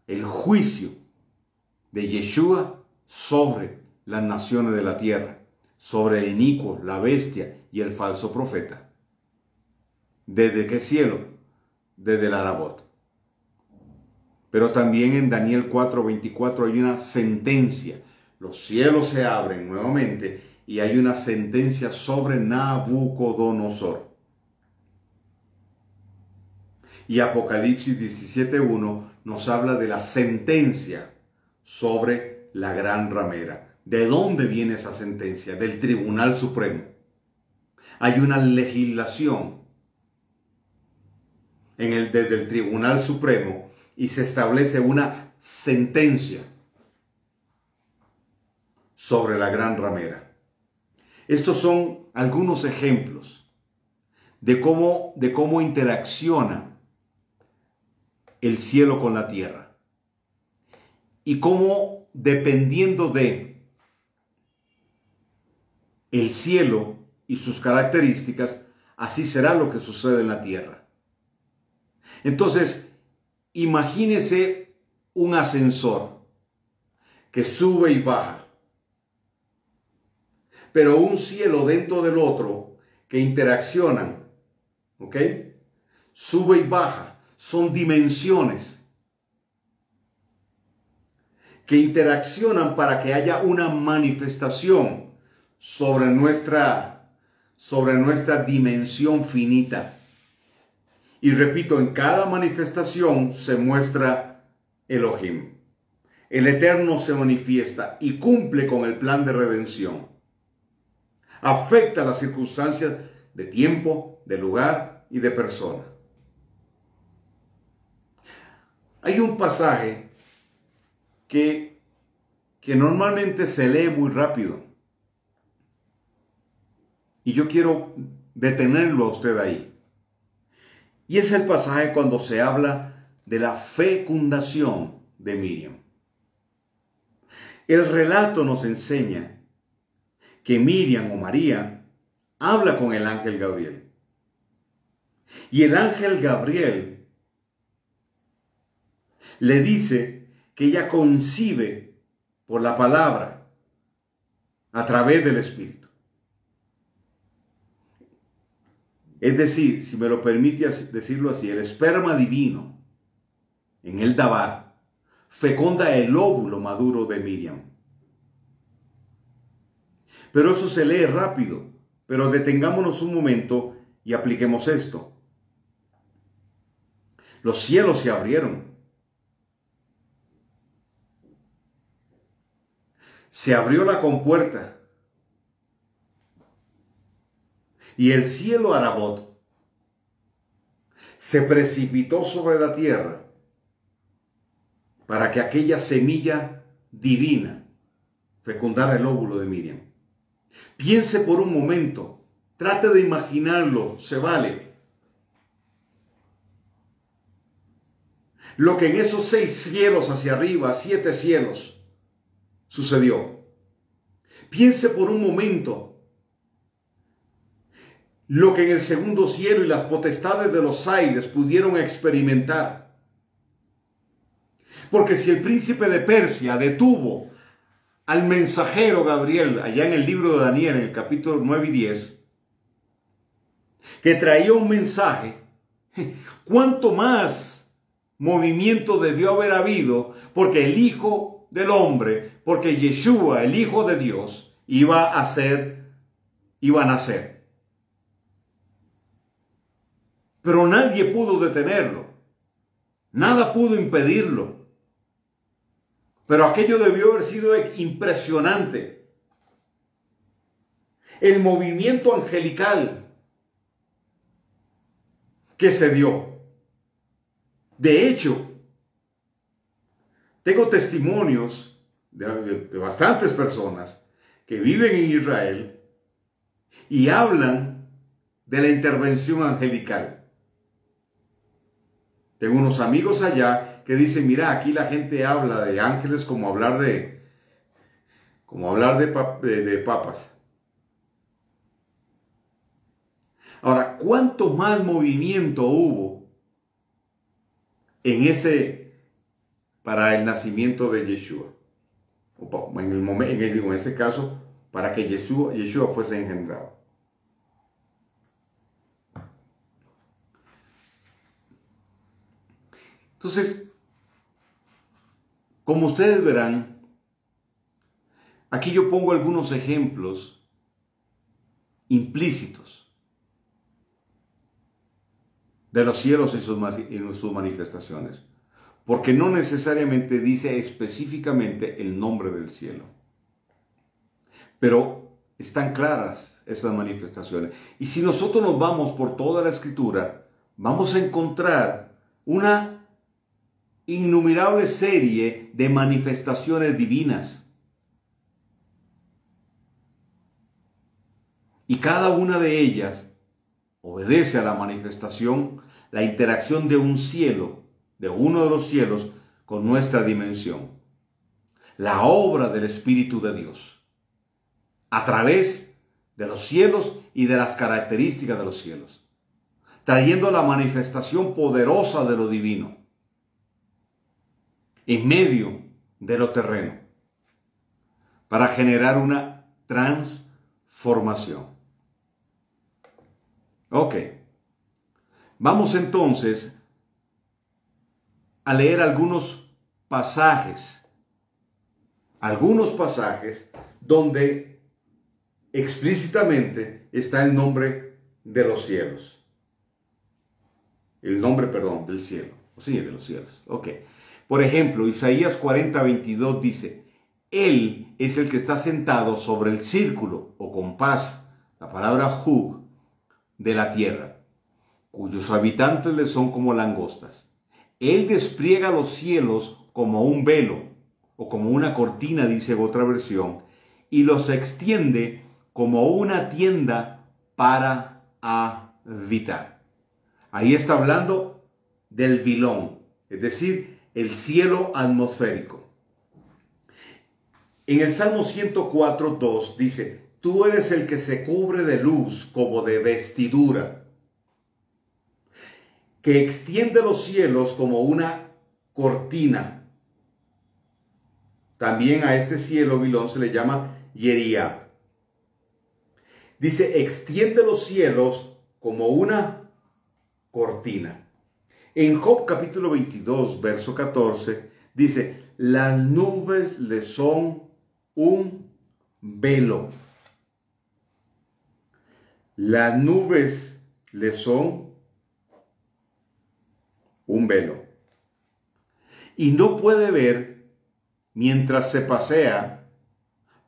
el juicio de Yeshua sobre las naciones de la tierra, sobre el inicuo, la bestia y el falso profeta. ¿Desde qué cielo? Desde el Arabot. Pero también en Daniel 4:24 hay una sentencia. Los cielos se abren nuevamente y hay una sentencia sobre Nabucodonosor. Y Apocalipsis 17:1 nos habla de la sentencia sobre la gran ramera. ¿De dónde viene esa sentencia? Del Tribunal Supremo. Hay una legislación desde el Tribunal Supremo y se establece una sentencia sobre la gran ramera. Estos son algunos ejemplos de cómo interacciona el cielo con la tierra y cómo, dependiendo de el cielo y sus características, así será lo que sucede en la tierra. Entonces, imagínese un ascensor que sube y baja, pero un cielo dentro del otro que interaccionan, ¿ok? Sube y baja, son dimensiones que interaccionan para que haya una manifestación sobre nuestra dimensión finita. Y repito, en cada manifestación se muestra Elohim. El Eterno se manifiesta y cumple con el plan de redención. Afecta las circunstancias de tiempo, de lugar y de persona. Hay un pasaje que normalmente se lee muy rápido. Y yo quiero detenerlo a usted ahí. Y es el pasaje cuando se habla de la fecundación de Miriam. El relato nos enseña que Miriam o María habla con el ángel Gabriel. Y el ángel Gabriel le dice que ella concibe por la palabra a través del Espíritu. Es decir, si me lo permite decirlo así, el esperma divino en el Dabar fecunda el óvulo maduro de Miriam. Pero eso se lee rápido, pero detengámonos un momento y apliquemos esto. Los cielos se abrieron. Se abrió la compuerta. Y el cielo Arabot se precipitó sobre la tierra para que aquella semilla divina fecundara el óvulo de Miriam. Piense por un momento, trate de imaginarlo, se vale. Lo que en esos 6 cielos hacia arriba, 7 cielos, sucedió. Piense por un momento lo que en el segundo cielo y las potestades de los aires pudieron experimentar. Porque si el príncipe de Persia detuvo al mensajero Gabriel, allá en el libro de Daniel, en el capítulo 9 y 10, que traía un mensaje, ¿cuánto más movimiento debió haber habido? Porque el Hijo del Hombre, porque Yeshua, el Hijo de Dios, iba a nacer. Pero nadie pudo detenerlo. Nada pudo impedirlo. Pero aquello debió haber sido impresionante. El movimiento angelical que se dio. De hecho, tengo testimonios de bastantes personas que viven en Israel y hablan de la intervención angelical. Tengo unos amigos allá que dicen, mira, aquí la gente habla de ángeles como hablar de papas. Ahora, ¿cuánto más movimiento hubo para el nacimiento de Yeshua? En ese caso, para que Yeshua fuese engendrado. Entonces, como ustedes verán, aquí yo pongo algunos ejemplos implícitos de los cielos y sus manifestaciones, porque no necesariamente dice específicamente el nombre del cielo, pero están claras esas manifestaciones. Y si nosotros nos vamos por toda la Escritura, vamos a encontrar una innumerable serie de manifestaciones divinas. Y cada una de ellas obedece a la manifestación, la interacción de un cielo, de uno de los cielos, con nuestra dimensión. La obra del Espíritu de Dios, a través de los cielos y de las características de los cielos, trayendo la manifestación poderosa de lo divino en medio de lo terreno, para generar una transformación. Ok, vamos entonces a leer algunos pasajes donde explícitamente está el nombre de los cielos. El nombre, perdón, del cielo. Sí, de los cielos. Ok. Por ejemplo, Isaías 40:22 dice, Él es el que está sentado sobre el círculo o compás, la palabra hug, de la tierra, cuyos habitantes le son como langostas. Él despliega los cielos como un velo o como una cortina, dice otra versión, y los extiende como una tienda para habitar. Ahí está hablando del vilón, es decir, el cielo atmosférico. En el Salmo 104:2 dice, tú eres el que se cubre de luz como de vestidura, que extiende los cielos como una cortina. También a este cielo vilón se le llama Yería. Dice, extiende los cielos como una cortina. En Job capítulo 22, verso 14, dice, las nubes le son un velo. Las nubes le son un velo. Y no puede ver mientras se pasea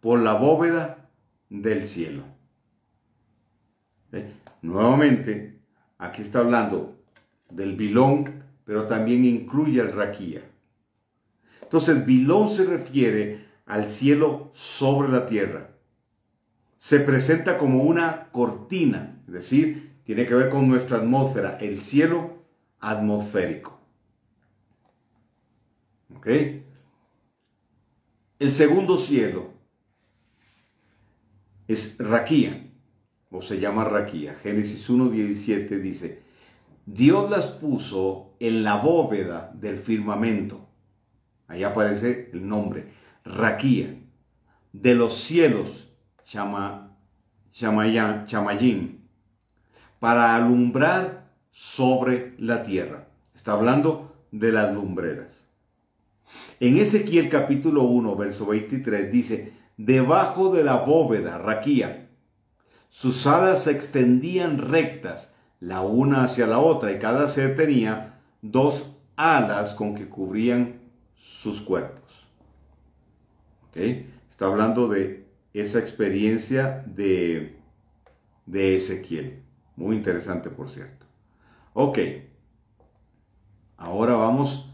por la bóveda del cielo. Nuevamente, aquí está hablando del vilón, pero también incluye al raquía. Entonces, vilón se refiere al cielo sobre la tierra. Se presenta como una cortina, es decir, tiene que ver con nuestra atmósfera, el cielo atmosférico. ¿Ok? El segundo cielo es raquía, o se llama raquía. Génesis 1:17 dice, Dios las puso en la bóveda del firmamento. Ahí aparece el nombre, raquía, de los cielos, chamayim, para alumbrar sobre la tierra. Está hablando de las lumbreras. En Ezequiel capítulo 1, verso 23 dice, debajo de la bóveda, raquía, sus alas se extendían rectas, la una hacia la otra, y cada ser tenía dos alas con que cubrían sus cuerpos. ¿Ok? Está hablando de esa experiencia de Ezequiel. Muy interesante, por cierto. Ok. Ahora vamos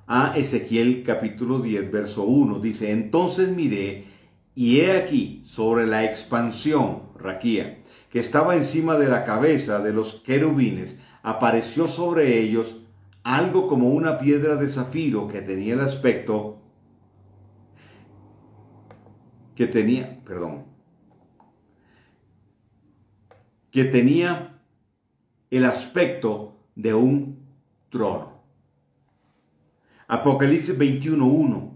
a Ezequiel capítulo 10, verso 1. Dice, entonces miré y he aquí sobre la expansión, raquía, que estaba encima de la cabeza de los querubines, apareció sobre ellos algo como una piedra de zafiro que tenía el aspecto que tenía el aspecto de un trono. Apocalipsis 21:1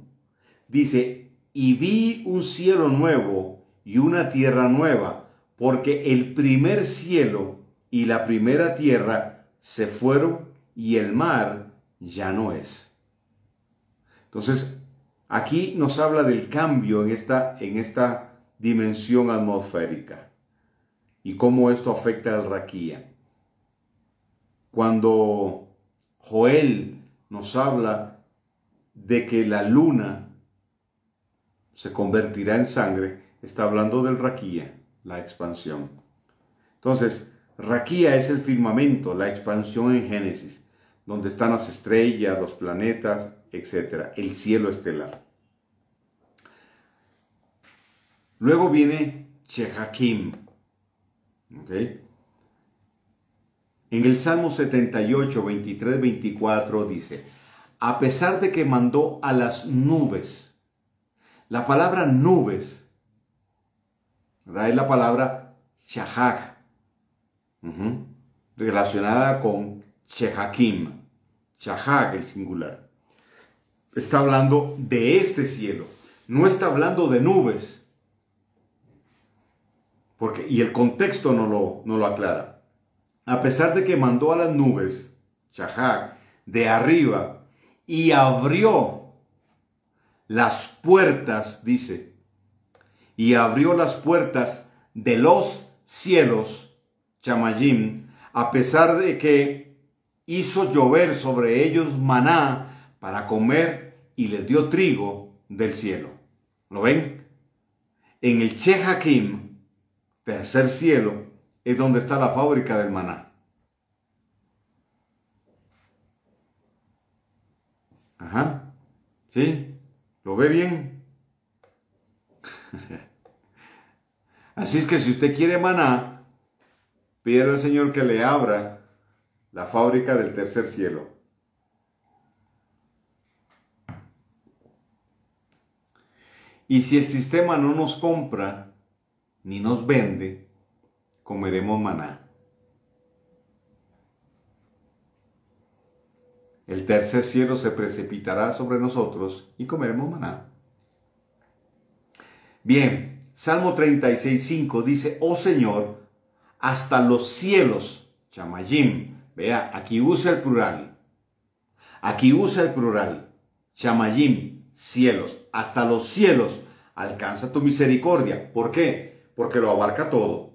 dice, y vi un cielo nuevo y una tierra nueva, porque el primer cielo y la primera tierra se fueron y el mar ya no es. Entonces, aquí nos habla del cambio en esta dimensión atmosférica y cómo esto afecta al raquía. Cuando Joel nos habla de que la luna se convertirá en sangre, está hablando del raquía, la expansión. Entonces, raquía es el firmamento, la expansión en Génesis, donde están las estrellas, los planetas, etc., el cielo estelar. Luego viene Chehakim. ¿Okay? En el Salmo 78, 23, 24 dice, a pesar de que mandó a las nubes, la palabra nubes, ¿verdad?, es la palabra Shahak, relacionada con Chehakim, Shahak el singular. Está hablando de este cielo, no está hablando de nubes. Y el contexto no lo aclara. A pesar de que mandó a las nubes, Shahak, de arriba, y abrió las puertas, dice, y abrió las puertas de los cielos, Chamayim, a pesar de que hizo llover sobre ellos maná para comer y les dio trigo del cielo. ¿Lo ven? En el Chehakim, tercer cielo, es donde está la fábrica del maná. Ajá. ¿Sí? ¿Lo ve bien? Así es que si usted quiere maná, pídale al Señor que le abra la fábrica del tercer cielo. Y si el sistema no nos compra ni nos vende, comeremos maná. El tercer cielo se precipitará sobre nosotros y comeremos maná. Bien, Salmo 36:5 dice, oh Señor, hasta los cielos, Chamayim, vea, aquí usa el plural. Aquí usa el plural, Chamayim, cielos, hasta los cielos alcanza tu misericordia. ¿Por qué? Porque lo abarca todo.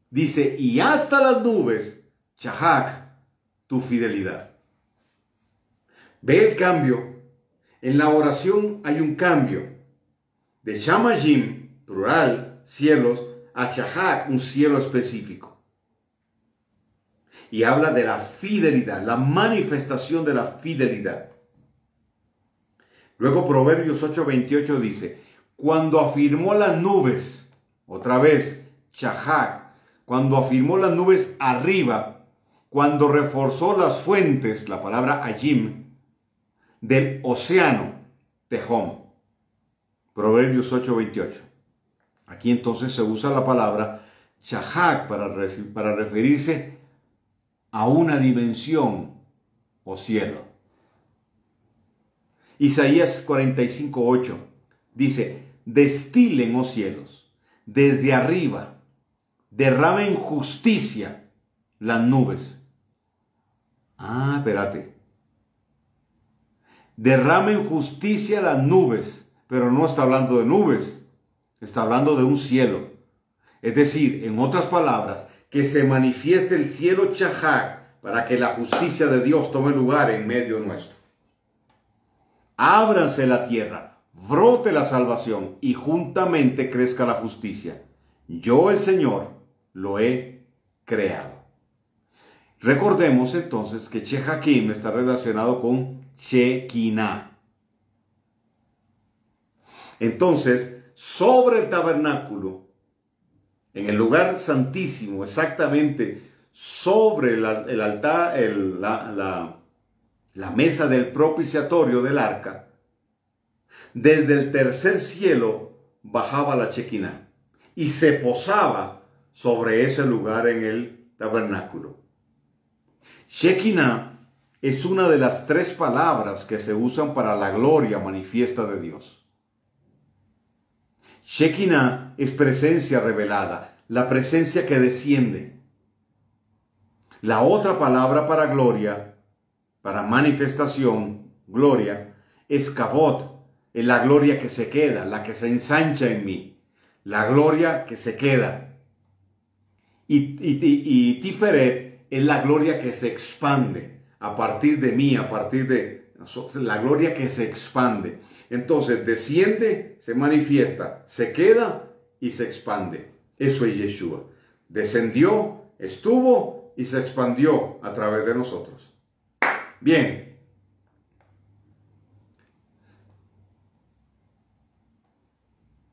Dice, y hasta las nubes, Shahak, tu fidelidad. Ve el cambio. En la oración hay un cambio. De Chamayim, plural, cielos, a Shahak, un cielo específico. Y habla de la fidelidad, la manifestación de la fidelidad. Luego Proverbios 8:28 dice, cuando afirmó las nubes, otra vez, Shahak, cuando afirmó las nubes arriba, cuando reforzó las fuentes, la palabra Ayim, del océano, Tehom. Proverbios 8:28. Aquí entonces se usa la palabra Shahak para referirse a una dimensión o cielo. Isaías 45:8 dice, destilen, oh cielos, desde arriba, derramen justicia las nubes. Ah, espérate. Derramen justicia las nubes, pero no está hablando de nubes, está hablando de un cielo. Es decir, en otras palabras, que se manifieste el cielo Shahak para que la justicia de Dios tome lugar en medio nuestro. Ábranse la tierra, brote la salvación y juntamente crezca la justicia. Yo, el Señor, lo he creado. Recordemos entonces que Shehakim está relacionado con Shekinah. Entonces, sobre el tabernáculo, en el lugar santísimo, exactamente sobre el altar, la mesa del propiciatorio del arca, desde el tercer cielo bajaba la Shekinah y se posaba sobre ese lugar en el tabernáculo. Shekinah es una de las 3 palabras que se usan para la gloria manifiesta de Dios. Shekinah es presencia revelada, la presencia que desciende. La otra palabra para gloria, para manifestación, gloria, es kavod, es la gloria que se queda, la que se ensancha en mí, la gloria que se queda. Y Tiferet es la gloria que se expande a partir de mí, a partir de la gloria que se expande. Entonces desciende, se manifiesta, se queda y se expande. Eso es Yeshua. Descendió, estuvo y se expandió a través de nosotros. Bien.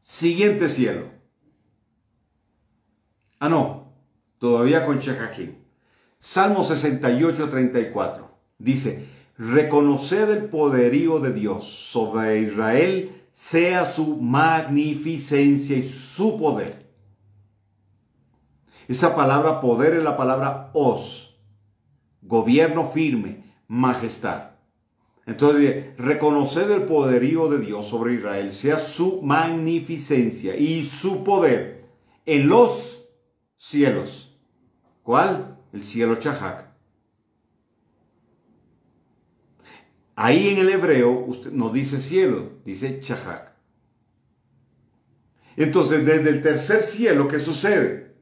Siguiente cielo. No, todavía con Shehakim. Salmo 68, 34. Dice: reconoced el poderío de Dios, sobre Israel sea su magnificencia y su poder. Esa palabra poder es la palabra os, gobierno firme, majestad. Entonces dice: reconoced el poderío de Dios sobre Israel, sea su magnificencia y su poder en los cielos. ¿Cuál? El cielo Chahak. Ahí en el hebreo usted no dice cielo, dice Chahak. Entonces, desde el tercer cielo, ¿qué sucede?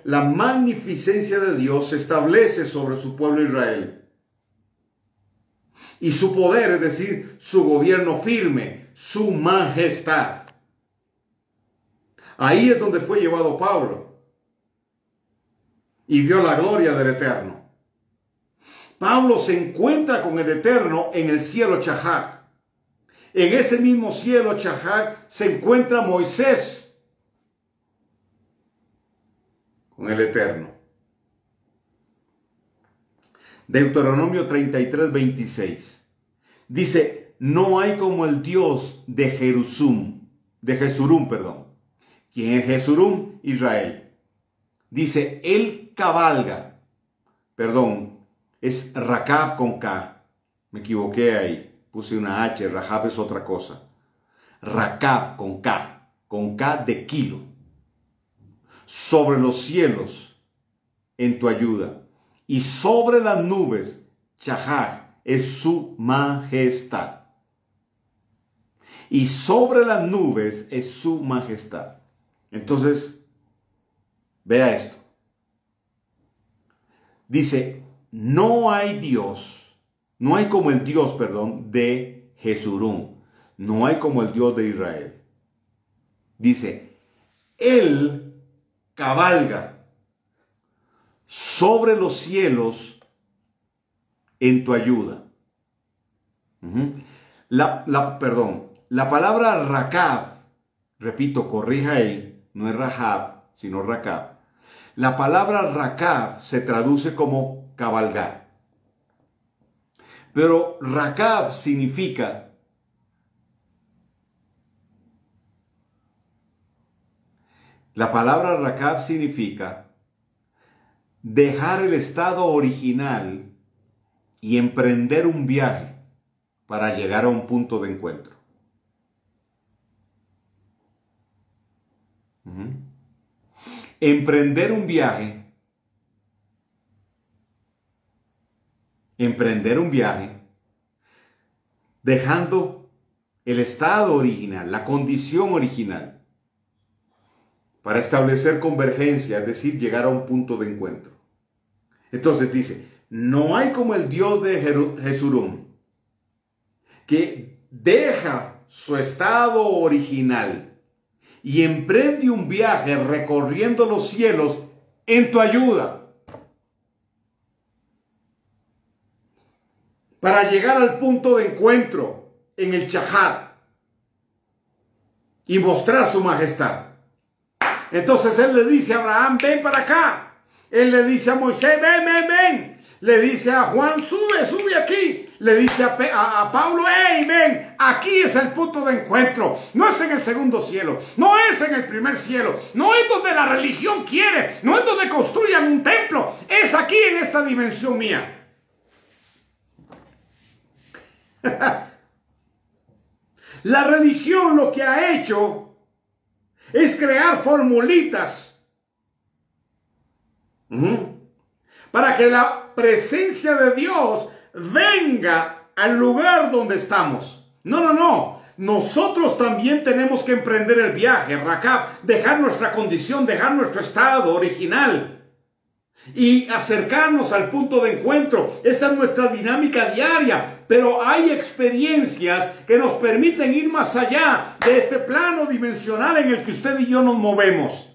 La magnificencia de Dios se establece sobre su pueblo Israel. Y su poder, es decir, su gobierno firme, su majestad. Ahí es donde fue llevado Pablo y vio la gloria del Eterno. Pablo se encuentra con el Eterno en el cielo Chahak. En ese mismo cielo Chahak se encuentra Moisés con el Eterno. Deuteronomio 33, 26. Dice: no hay como el Dios de Jesurum, ¿Quién es Jesurum? Israel. Dice: él cabalga. Es Rakab con K. Me equivoqué ahí. Puse una H. Rahab es otra cosa. Rakab con K de kilo. Sobre los cielos en tu ayuda. Y sobre las nubes, Chahak es su majestad. Y sobre las nubes es su majestad. Entonces, vea esto. Dice: no hay como el Dios, de Jesurum. No hay como el Dios de Israel. Dice: él cabalga sobre los cielos en tu ayuda. La palabra Rakab, repito, corrija ahí, no es Rahab, sino Rakab. La palabra Rakab se traduce como cabalgar. Pero Rakab significa dejar el estado original y emprender un viaje para llegar a un punto de encuentro. Emprender un viaje dejando el estado original, la condición original, para establecer convergencia, es decir, llegar a un punto de encuentro. Entonces dice: no hay como el Dios de Jesurum, que deja su estado original y emprende un viaje recorriendo los cielos en tu ayuda, para llegar al punto de encuentro en el Chahat y mostrar su majestad. Entonces él le dice a Abraham, ven para acá. Él le dice a Moisés, ven, ven, ven. Le dice a Juan, sube, sube aquí. Le dice a Pablo, hey, ven, aquí es el punto de encuentro. No es en el segundo cielo, no es en el primer cielo, no es donde la religión quiere, no es donde construyan un templo, es aquí en esta dimensión mía. La religión lo que ha hecho es crear formulitas para que la presencia de Dios venga al lugar donde estamos. No, no, no. Nosotros también tenemos que emprender el viaje, Rakab, dejar nuestra condición, dejar nuestro estado original y acercarnos al punto de encuentro. Esa es nuestra dinámica diaria. Pero hay experiencias que nos permiten ir más allá de este plano dimensional en el que usted y yo nos movemos.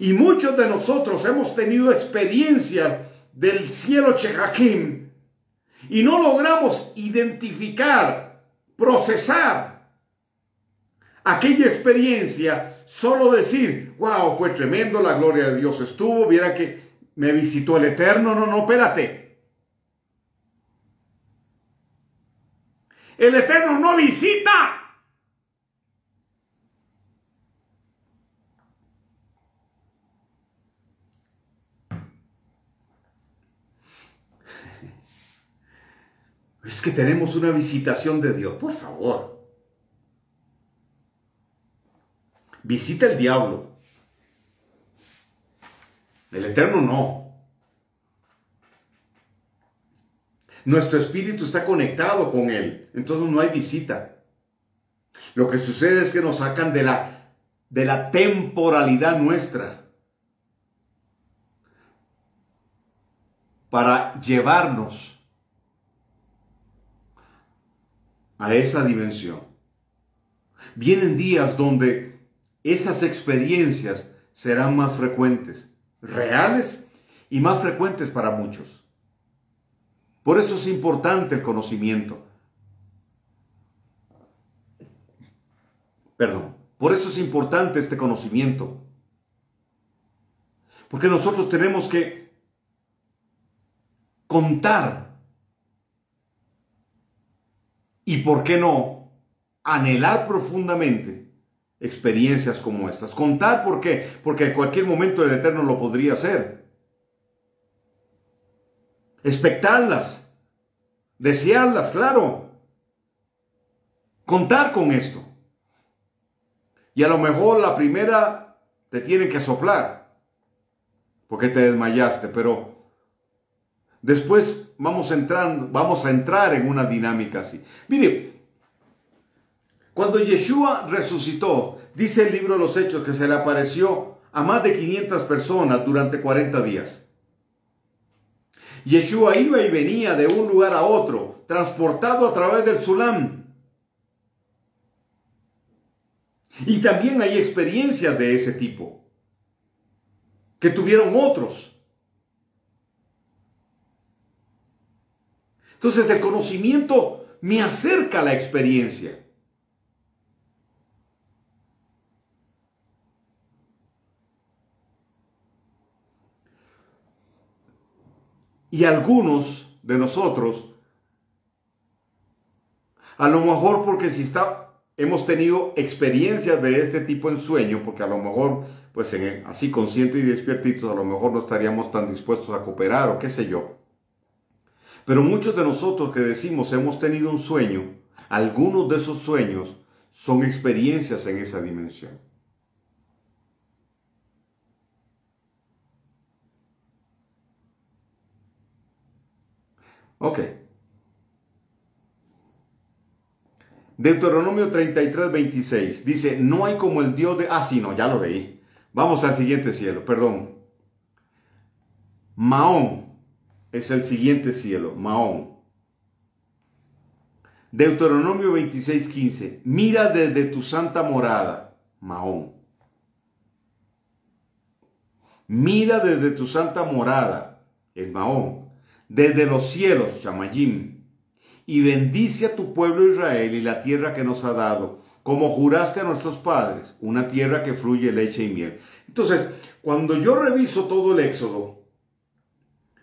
Y muchos de nosotros hemos tenido experiencias del cielo Chehakim y no logramos identificar, procesar aquella experiencia, solo decir, wow, fue tremendo, la gloria de Dios estuvo, viera que me visitó el Eterno. No, no, espérate. El Eterno no visita. Es que tenemos una visitación de Dios, por favor. Visita el diablo. El Eterno no. Nuestro espíritu está conectado con Él, entonces no hay visita. Lo que sucede es que nos sacan de la temporalidad nuestra para llevarnos a esa dimensión. Vienen días donde esas experiencias serán más frecuentes, reales y más frecuentes para muchos. Por eso es importante el conocimiento. Por eso es importante este conocimiento. Porque nosotros tenemos que contar y, ¿por qué no?, anhelar profundamente experiencias como estas. Contar, ¿por qué? Porque en cualquier momento el Eterno lo podría hacer. Expectarlas, desearlas, claro. Contar con esto. Y a lo mejor la primera te tiene que soplar porque te desmayaste, pero después vamos a entrar en una dinámica así. Mire, cuando Yeshua resucitó, dice el libro de los Hechos que se le apareció a más de 500 personas durante 40 días. Yeshua iba y venía de un lugar a otro, transportado a través del Sulam. Y también hay experiencias de ese tipo que tuvieron otros. Entonces el conocimiento me acerca a la experiencia. Y algunos de nosotros, a lo mejor porque hemos tenido experiencias de este tipo en sueño, porque a lo mejor, pues así conscientes y despiertitos, a lo mejor no estaríamos tan dispuestos a cooperar o qué sé yo. Pero muchos de nosotros que decimos hemos tenido un sueño, algunos de esos sueños son experiencias en esa dimensión. Ok. Deuteronomio 33:26 dice, no hay como el Dios de... Ah, sí, no, ya lo leí. Vamos al siguiente cielo, perdón. Mahón es el siguiente cielo, Mahón. Deuteronomio 26:15. Mira desde tu santa morada, Mahón. Mira desde tu santa morada, el Mahón, desde los cielos, Shamayim, y bendice a tu pueblo Israel y la tierra que nos ha dado, como juraste a nuestros padres, una tierra que fluye leche y miel. Entonces, cuando yo reviso todo el Éxodo,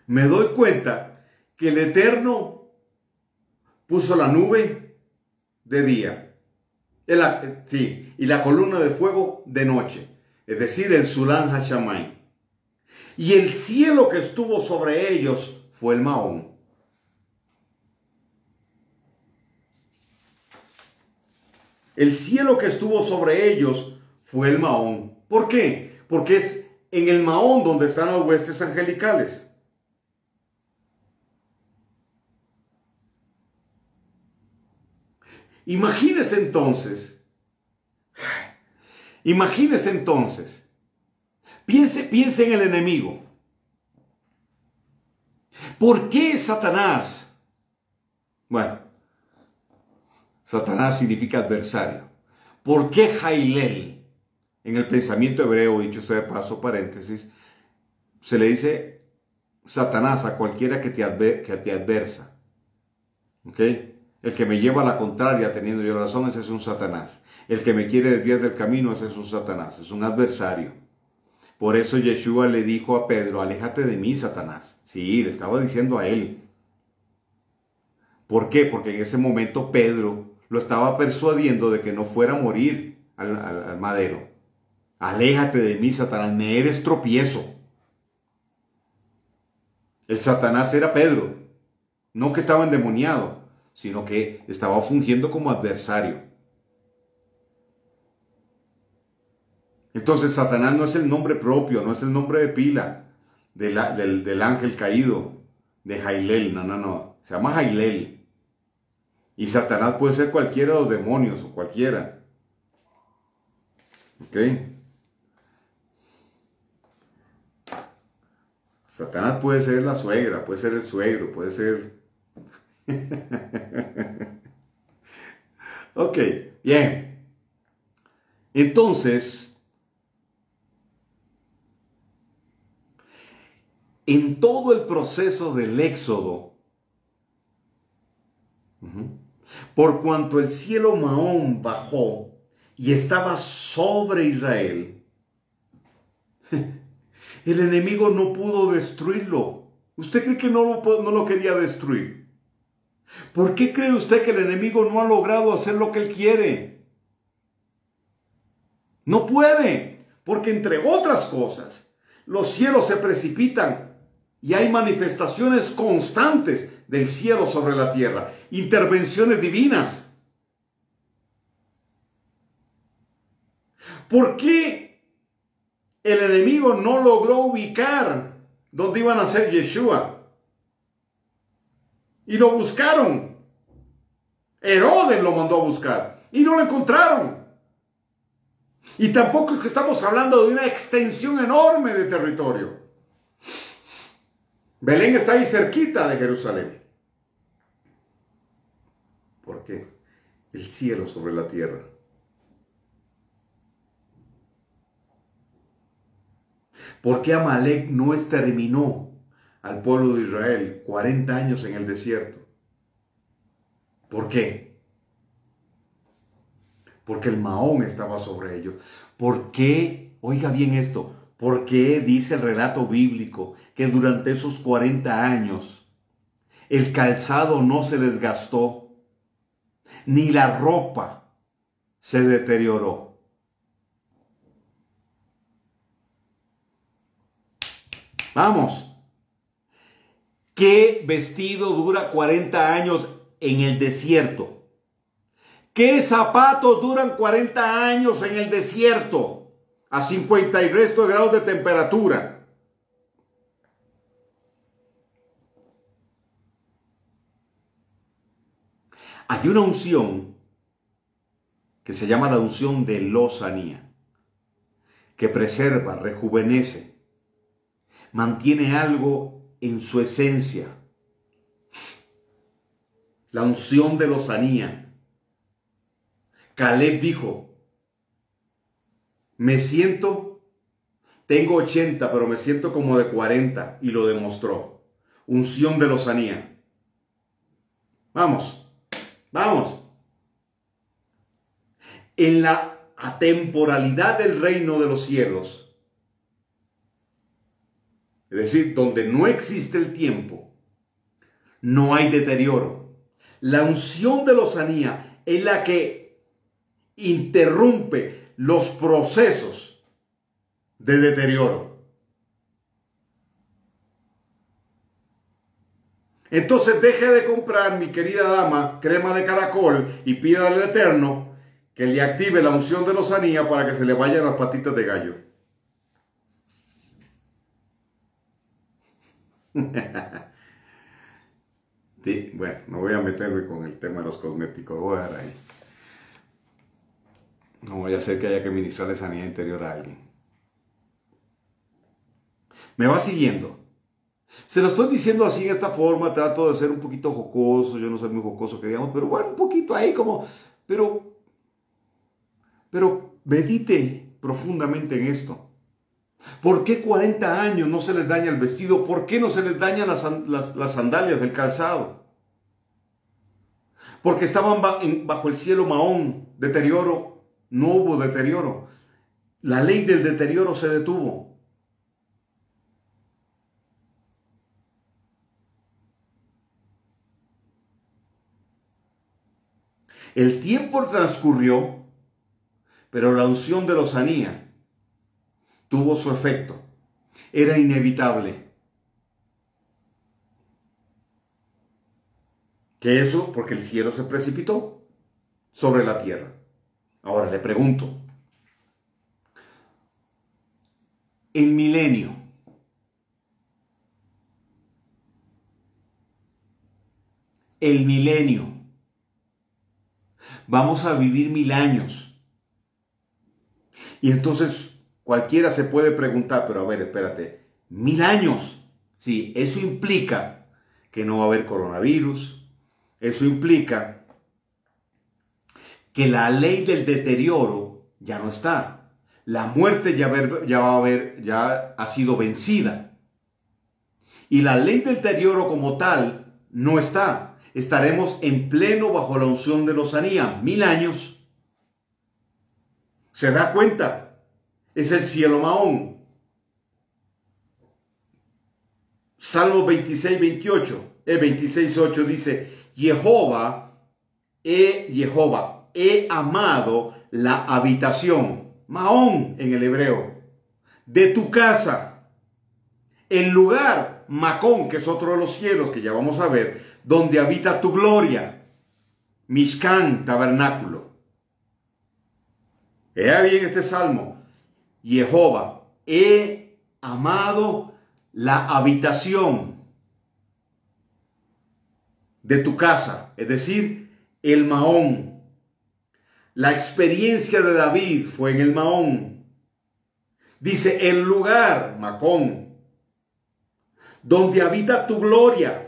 me doy cuenta que el Eterno puso la nube de día, y la columna de fuego de noche, es decir, el Sulam Hashamayim. Y el cielo que estuvo sobre ellos fue el Mahón. El cielo que estuvo sobre ellos fue el Mahón. ¿Por qué? Porque es en el Mahón donde están las huestes angelicales. Imagínese entonces, piense en el enemigo. ¿Por qué Satanás? Bueno, Satanás significa adversario. ¿Por qué Jailel? En el pensamiento hebreo, dicho sea de paso, paréntesis, se le dice Satanás a cualquiera que te adversa. ¿Ok? El que me lleva a la contraria teniendo yo razón, ese es un Satanás. El que me quiere desviar del camino, ese es un Satanás, es un adversario. Por eso Yeshua le dijo a Pedro, aléjate de mí, Satanás. Sí, le estaba diciendo a él. ¿Por qué? Porque en ese momento Pedro lo estaba persuadiendo de que no fuera a morir al madero. Aléjate de mí, Satanás, me eres tropiezo. El Satanás era Pedro, no que estaba endemoniado, sino que estaba fungiendo como adversario. Entonces Satanás no es el nombre propio, no es el nombre de pila del ángel caído, de Jailel, no, se llama Jailel. Y Satanás puede ser cualquiera de los demonios o cualquiera. ¿Ok? Satanás puede ser la suegra, puede ser el suegro, puede ser... Ok, bien. Entonces, en todo el proceso del Éxodo, por cuanto el cielo Mahón bajó y estaba sobre Israel, el enemigo no pudo destruirlo. ¿Usted cree que no lo quería destruir? ¿Por qué cree usted que el enemigo no ha logrado hacer lo que él quiere? No puede, porque entre otras cosas, los cielos se precipitan y hay manifestaciones constantes del cielo sobre la tierra, intervenciones divinas. ¿Por qué el enemigo no logró ubicar dónde iban a ser Yeshua? Y lo buscaron. Herodes lo mandó a buscar y no lo encontraron. Y tampoco es que estamos hablando de una extensión enorme de territorio. Belén está ahí cerquita de Jerusalén. ¿Por qué? El cielo sobre la tierra. ¿Por qué Amalek no exterminó al pueblo de Israel 40 años en el desierto? ¿Por qué? Porque el Mahón estaba sobre ellos. ¿Por qué? Oiga bien esto. ¿Por qué dice el relato bíblico que durante esos 40 años el calzado no se desgastó, ni la ropa se deterioró? Vamos. ¿Qué vestido dura 40 años en el desierto? ¿Qué zapatos duran 40 años en el desierto a 50 y resto de grados de temperatura? Hay una unción que se llama la unción de lozanía, que preserva, rejuvenece, mantiene algo en su esencia. la unción de lozanía. Caleb dijo, tengo 80, pero me siento como de 40, y lo demostró. Unción de lozanía. Vamos, vamos. En la atemporalidad del reino de los cielos, es decir, donde no existe el tiempo, no hay deterioro. La unción de lozanía es la que interrumpe los procesos de deterioro. Entonces deje de comprar, mi querida dama, crema de caracol y pídale al Eterno que le active la unción de lozanía para que se le vayan las patitas de gallo. Sí, bueno, no voy a meterme con el tema de los cosméticos, voy a dar ahí. No voy a hacer que haya que ministrarle sanidad interior a alguien. ¿Me va siguiendo? Se lo estoy diciendo así en esta forma, trato de ser un poquito jocoso, yo no soy muy jocoso que digamos, pero bueno, un poquito ahí como, pero medite profundamente en esto. ¿Por qué 40 años no se les daña el vestido? ¿Por qué no se les dañan las sandalias, el calzado? Porque estaban bajo el cielo Mahón, deterioro, no hubo deterioro. La ley del deterioro se detuvo. El tiempo transcurrió, pero la unción de lozanía tuvo su efecto. Era inevitable. Que eso, porque el cielo se precipitó sobre la tierra. Ahora le pregunto, el milenio, vamos a vivir 1000 años. Y entonces cualquiera se puede preguntar, pero a ver, espérate, 1000 años. Sí, eso implica que no va a haber coronavirus. Eso implica que la ley del deterioro ya no está. La muerte ya ha sido vencida. Y la ley del deterioro como tal no está. Estaremos en pleno bajo la unción de lozanía. 1000 años. ¿Se da cuenta? Es el cielo Mahón. Salmo 26:8 dice, Jehová, he amado la habitación, Mahón en el hebreo, de tu casa, el lugar, Macón, que es otro de los cielos que ya vamos a ver, donde habita tu gloria, Mishkan, tabernáculo. Vea bien este salmo, Jehová, he amado la habitación de tu casa, es decir, el Mahón. La experiencia de David fue en el Mahón. Dice, el lugar, Macón, donde habita tu gloria.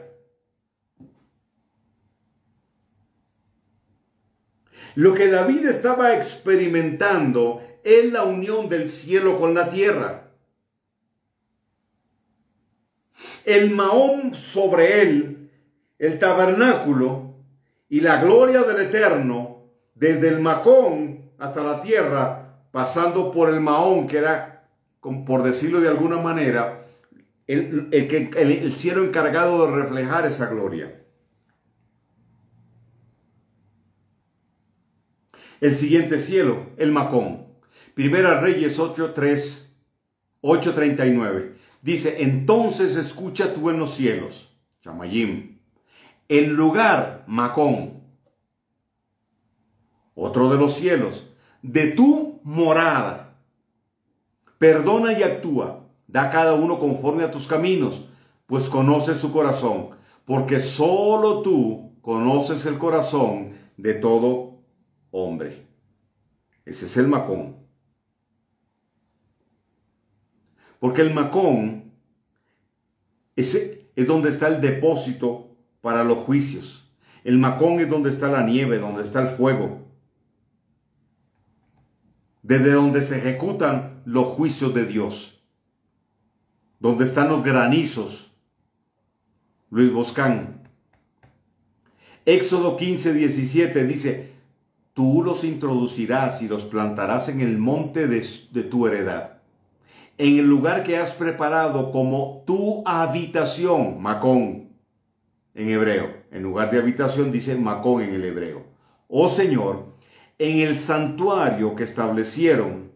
Lo que David estaba experimentando es la unión del cielo con la tierra. El Mahón sobre él, el tabernáculo y la gloria del Eterno, desde el Macón hasta la tierra, pasando por el Mahón, que era, por decirlo de alguna manera, el cielo encargado de reflejar esa gloria. El siguiente cielo, el Macón. Primera Reyes 8:39. Dice, entonces escucha tú en los cielos, Shamayim, el lugar, Macón, otro de los cielos, de tu morada. Perdona y actúa, da a cada uno conforme a tus caminos, pues conoces su corazón, porque solo tú conoces el corazón de todo hombre. Ese es el Macón. Porque el Macón es donde está el depósito para los juicios. El Macón es donde está la nieve, donde está el fuego. Desde donde se ejecutan los juicios de Dios. Donde están los granizos. Luis Boscán. Éxodo 15:17 dice, tú los introducirás y los plantarás en el monte de tu heredad, en el lugar que has preparado como tu habitación, Macón, en hebreo. En lugar de habitación dice Macón en el hebreo. Oh Señor, en el santuario que establecieron,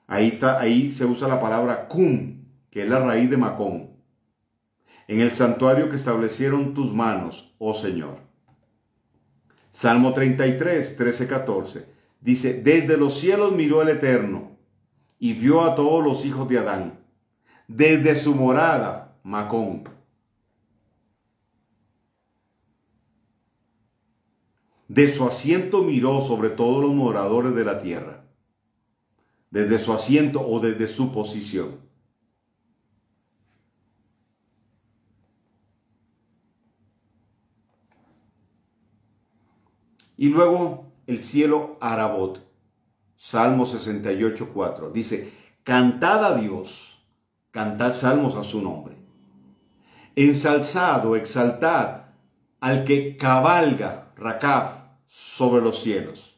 ahí se usa la palabra cum, que es la raíz de Macón. En el santuario que establecieron tus manos, oh Señor. Salmo 33, 13-14. Dice, desde los cielos miró el Eterno y vio a todos los hijos de Adán. Desde su morada, Macón. De su asiento miró sobre todos los moradores de la tierra. Desde su asiento o desde su posición. Y luego el cielo Arabot, Salmo 68:4, dice, cantad a Dios, cantad salmos a su nombre. Ensalzad o exaltad al que cabalga, Rakaf, sobre los cielos.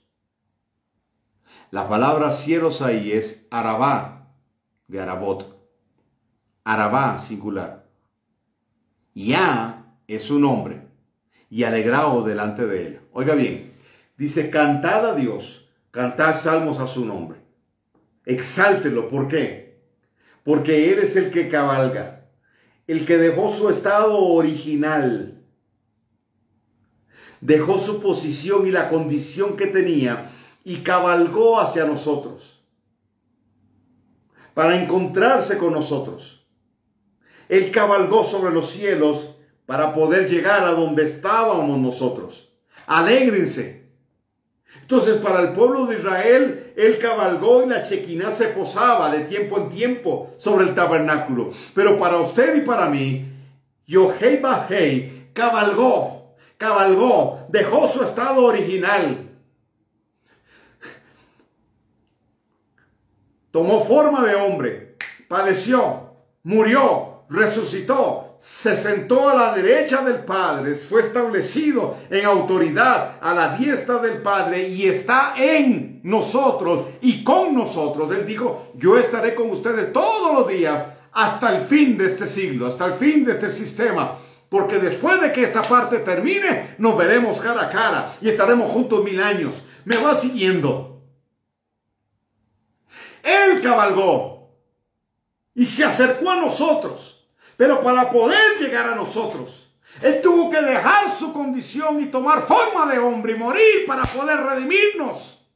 La palabra cielos ahí es Arabá, de Arabot. Arabá, singular. Ya es su nombre, y alegraos delante de él. Oiga bien. Dice, cantad a Dios, cantad salmos a su nombre. Exáltelo, ¿por qué? Porque Él es el que cabalga, el que dejó su estado original, dejó su posición y la condición que tenía y cabalgó hacia nosotros para encontrarse con nosotros. Él cabalgó sobre los cielos para poder llegar a donde estábamos nosotros. Alégrense. Entonces, para el pueblo de Israel, él cabalgó y la Shekinah se posaba de tiempo en tiempo sobre el tabernáculo. Pero para usted y para mí, Yohei Bajei cabalgó, dejó su estado original. Tomó forma de hombre, padeció, murió, resucitó. Se sentó a la derecha del Padre, fue establecido en autoridad a la diestra del Padre y está en nosotros y con nosotros. Él dijo, yo estaré con ustedes todos los días hasta el fin de este siglo, hasta el fin de este sistema. Porque después de que esta parte termine, nos veremos cara a cara y estaremos juntos 1000 años. ¿Me va siguiendo? Él cabalgó y se acercó a nosotros. Pero para poder llegar a nosotros, Él tuvo que dejar su condición y tomar forma de hombre y morir para poder redimirnos.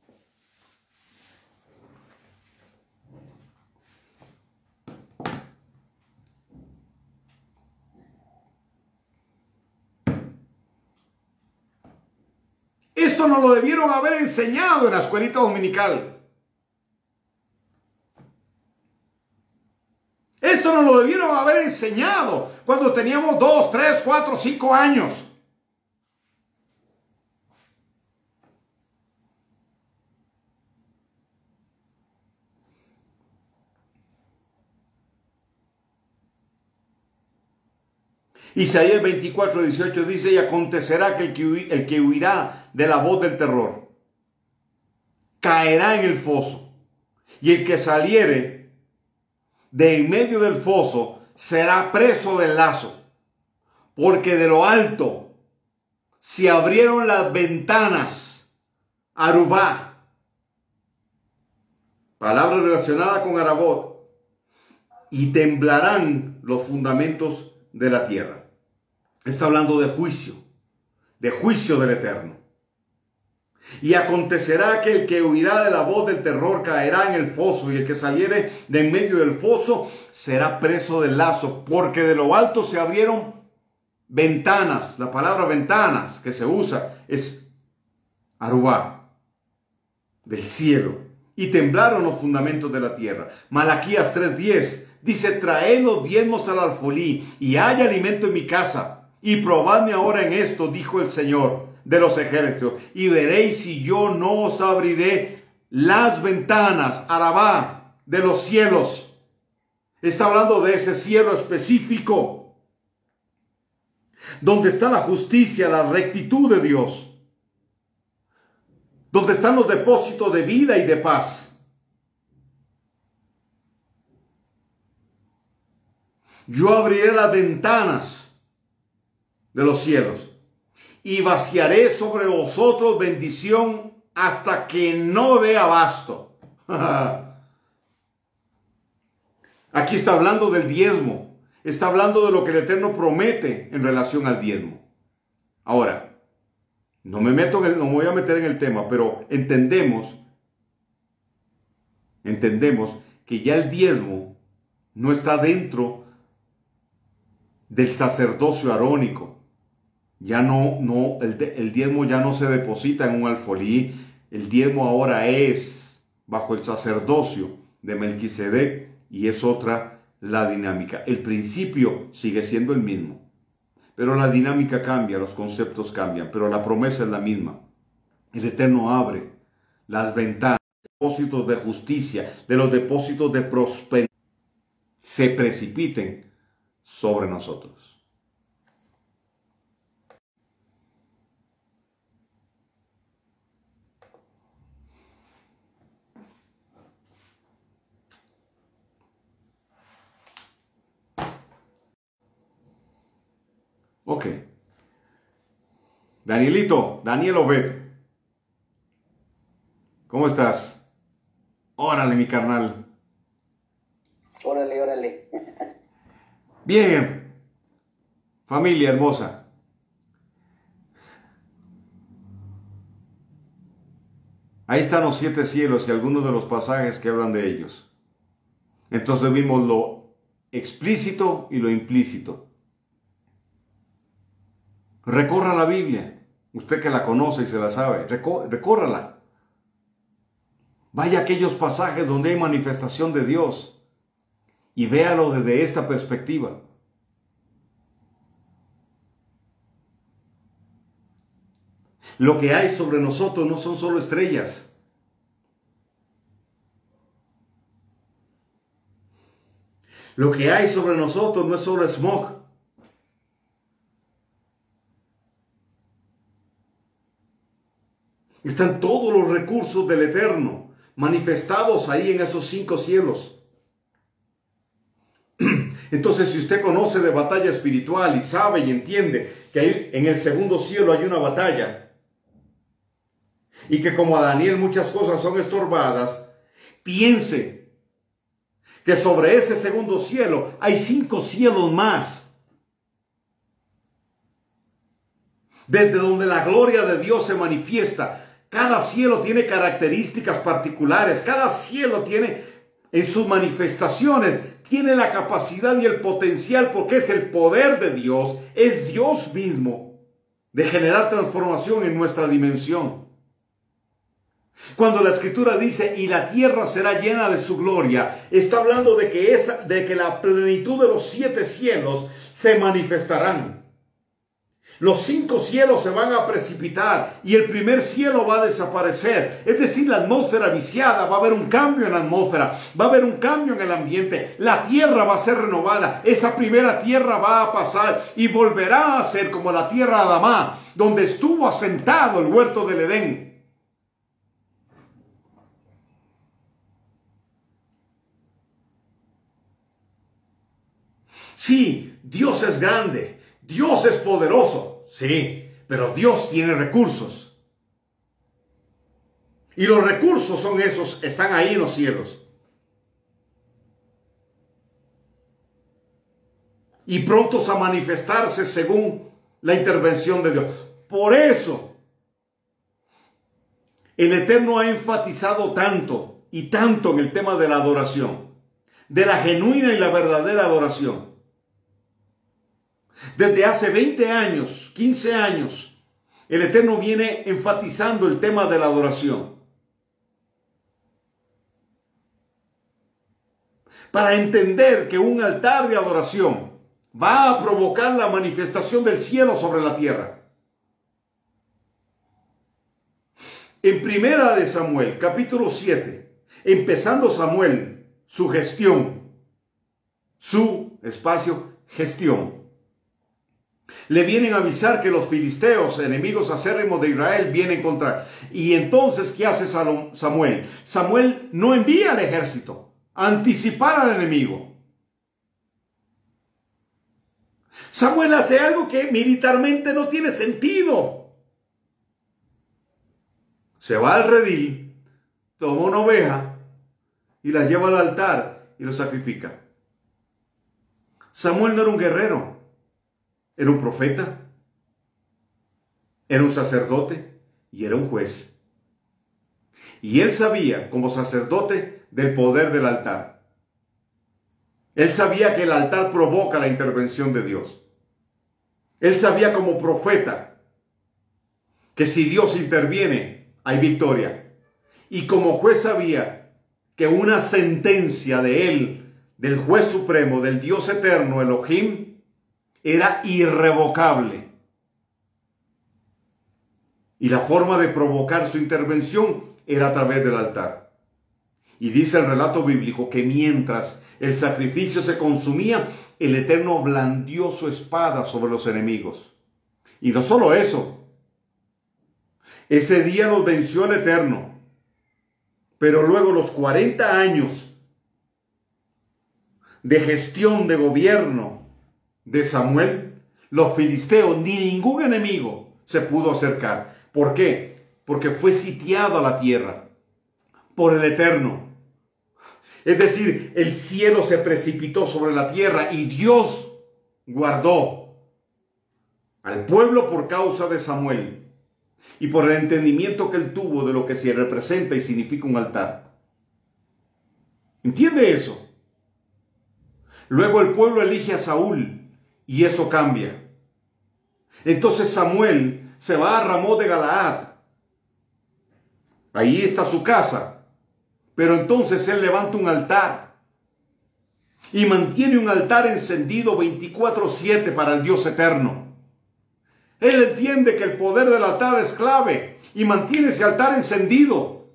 Esto nos lo debieron haber enseñado en la escuelita dominical. Esto nos lo debieron haber enseñado cuando teníamos 2, 3, 4, 5 años. Isaías 24:18 dice, y acontecerá que el que huirá de la voz del terror caerá en el foso, y el que saliere de en medio del foso será preso del lazo, porque de lo alto se abrieron las ventanas, Arubá, palabra relacionada con Arabot, y temblarán los fundamentos de la tierra. Está hablando de juicio del Eterno. Y acontecerá que el que huirá de la voz del terror caerá en el foso, y el que saliere de en medio del foso será preso del lazo, porque de lo alto se abrieron ventanas. La palabra ventanas que se usa es Arubá, del cielo, y temblaron los fundamentos de la tierra. Malaquías 3:10 Dice, traed los diezmos al alfolí y haya alimento en mi casa. Y probadme ahora en esto, dijo el Señor de los ejércitos, y veréis si yo no os abriré las ventanas, Arabá, de los cielos. Está hablando de ese cielo específico, donde está la justicia, la rectitud de Dios, donde están los depósitos de vida y de paz. Yo abriré las ventanas de los cielos y vaciaré sobre vosotros bendición hasta que no dé abasto. Aquí está hablando del diezmo. Está hablando de lo que el Eterno promete en relación al diezmo. Ahora, no me voy a meter en el tema, pero entendemos que ya el diezmo no está dentro del sacerdocio arónico. Ya el diezmo ya no se deposita en un alfolí. El diezmo ahora es bajo el sacerdocio de Melquisedec y es otra la dinámica. El principio sigue siendo el mismo, pero la dinámica cambia, los conceptos cambian, pero la promesa es la misma. El Eterno abre las ventanas, depósitos de justicia, de los depósitos de prosperidad, se precipiten sobre nosotros. Ok. Danielito, Daniel Obed, ¿cómo estás? Órale, mi carnal. Órale, órale. Bien, familia hermosa. Ahí están los 7 cielos y algunos de los pasajes que hablan de ellos. Entonces vimos lo explícito y lo implícito. Recorra la Biblia, usted que la conoce y se la sabe, recórrala. Vaya a aquellos pasajes donde hay manifestación de Dios y véalo desde esta perspectiva. Lo que hay sobre nosotros no son solo estrellas. Lo que hay sobre nosotros no es solo smog. Están todos los recursos del Eterno manifestados ahí en esos 5 cielos. Entonces, si usted conoce de batalla espiritual y sabe y entiende que en el segundo cielo hay una batalla y que como a Daniel muchas cosas son estorbadas, piense que sobre ese segundo cielo hay 5 cielos más, desde donde la gloria de Dios se manifiesta. Cada cielo tiene características particulares, cada cielo tiene en sus manifestaciones, tiene la capacidad y el potencial, porque es el poder de Dios, es Dios mismo, de generar transformación en nuestra dimensión. Cuando la Escritura dice, y la tierra será llena de su gloria, está hablando de que la plenitud de los 7 cielos se manifestarán. Los 5 cielos se van a precipitar y el primer cielo va a desaparecer. Es decir, la atmósfera viciada, va a haber un cambio en la atmósfera, va a haber un cambio en el ambiente. La tierra va a ser renovada. Esa primera tierra va a pasar y volverá a ser como la tierra Adamá, donde estuvo asentado el huerto del Edén. Sí, Dios es grande. Dios es poderoso, sí, pero Dios tiene recursos. Y los recursos son esos, están ahí en los cielos. Y prontos a manifestarse según la intervención de Dios. Por eso, el Eterno ha enfatizado tanto y tanto en el tema de la adoración, de la genuina y la verdadera adoración. Desde hace 20 años, 15 años, el Eterno viene enfatizando el tema de la adoración. para entender que un altar de adoración va a provocar la manifestación del cielo sobre la tierra. En Primera de Samuel, capítulo 7, empezando Samuel, su gestión, gestión. Le vienen a avisar que los filisteos, enemigos acérrimos de Israel, vienen contra. Y entonces, ¿qué hace Samuel? Samuel no envía al ejército a anticipar al enemigo. Samuel hace algo que militarmente no tiene sentido. Se va al redil, toma una oveja y la lleva al altar y lo sacrifica. Samuel no era un guerrero, era un profeta, era un sacerdote y era un juez. Y él sabía, como sacerdote, del poder del altar. Él sabía que el altar provoca la intervención de Dios. Él sabía como profeta que si Dios interviene, hay victoria. Y como juez sabía que una sentencia de él, del juez supremo, del Dios eterno, Elohim, era irrevocable. Y la forma de provocar su intervención era a través del altar. Y dice el relato bíblico que mientras el sacrificio se consumía, el Eterno blandió su espada sobre los enemigos. Y no solo eso, ese día los venció el Eterno. Pero luego los 40 años de gestión de gobierno de Samuel, los filisteos ni ningún enemigo se pudo acercar. ¿Por qué? Porque fue sitiada la tierra por el Eterno. Es decir, el cielo se precipitó sobre la tierra y Dios guardó al pueblo por causa de Samuel y por el entendimiento que él tuvo de lo que se representa y significa un altar. ¿Entiende eso? Luego el pueblo elige a Saúl y eso cambia. Entonces Samuel se va a Ramot de Galaad. Ahí está su casa. Pero entonces él levanta un altar y mantiene un altar encendido 24/7 para el Dios eterno. Él entiende que el poder del altar es clave y mantiene ese altar encendido.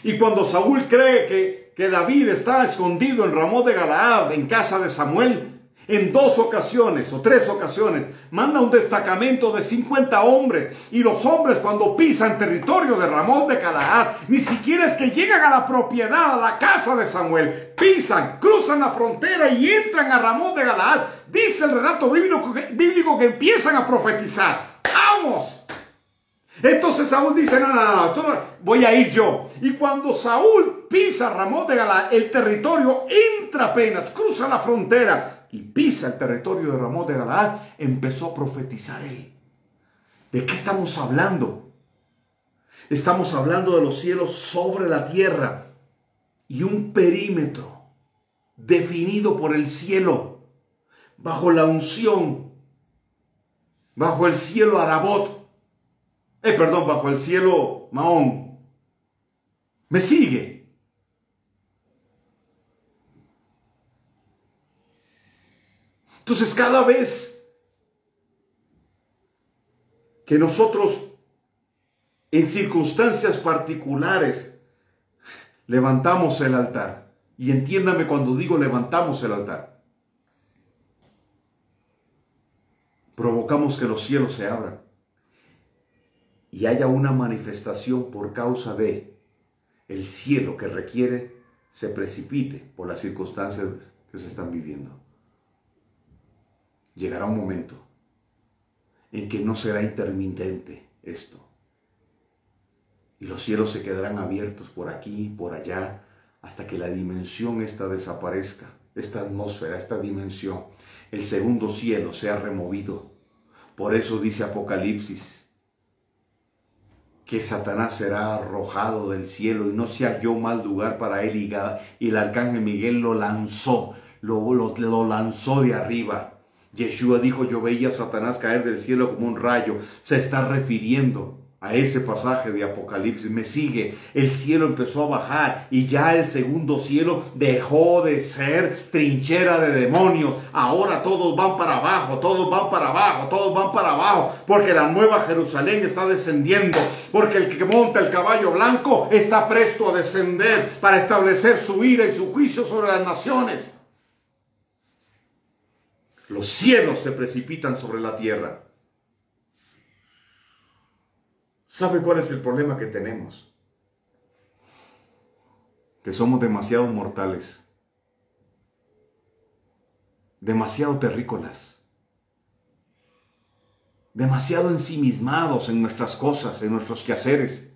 Y cuando Saúl cree que David está escondido en Ramot de Galaad, en casa de Samuel, en 2 ocasiones o 3 ocasiones, manda un destacamento de 50 hombres. Y los hombres, cuando pisan territorio de Ramot de Galaad, ni siquiera es que llegan a la propiedad, a la casa de Samuel. Pisan, cruzan la frontera y entran a Ramot de Galaad. Dice el relato bíblico que empiezan a profetizar. ¡Vamos! Entonces Saúl dice, no, voy a ir yo. Y cuando Saúl pisa Ramot de Galaad, el territorio entra apenas, cruza la frontera y pisa el territorio de Ramot de Galaad, empezó a profetizar él. ¿De qué estamos hablando? Estamos hablando de los cielos sobre la tierra y un perímetro definido por el cielo, bajo la unción, bajo el cielo Arabot, bajo el cielo Mahón. ¿Me sigue? Entonces, cada vez que nosotros en circunstancias particulares levantamos el altar, y entiéndame cuando digo levantamos el altar, provocamos que los cielos se abran y haya una manifestación por causa de el cielo que requiere se precipite por las circunstancias que se están viviendo. Llegará un momento en que no será intermitente esto. Y los cielos se quedarán abiertos por aquí y por allá hasta que la dimensión esta desaparezca. Esta atmósfera, esta dimensión, el segundo cielo sea removido. Por eso dice Apocalipsis que Satanás será arrojado del cielo y no se halló mal lugar para él. Y el arcángel Miguel lo lanzó, lo lanzó de arriba. Yeshua dijo, yo veía a Satanás caer del cielo como un rayo. Se está refiriendo a ese pasaje de Apocalipsis, me sigue. El cielo empezó a bajar y ya el segundo cielo dejó de ser trinchera de demonios. Ahora todos van para abajo, todos van para abajo, todos van para abajo, porque la nueva Jerusalén está descendiendo, porque el que monta el caballo blanco está presto a descender para establecer su ira y su juicio sobre las naciones. Los cielos se precipitan sobre la tierra. ¿Sabe cuál es el problema que tenemos? Que somos demasiado mortales, demasiado terrícolas, demasiado ensimismados en nuestras cosas, en nuestros quehaceres,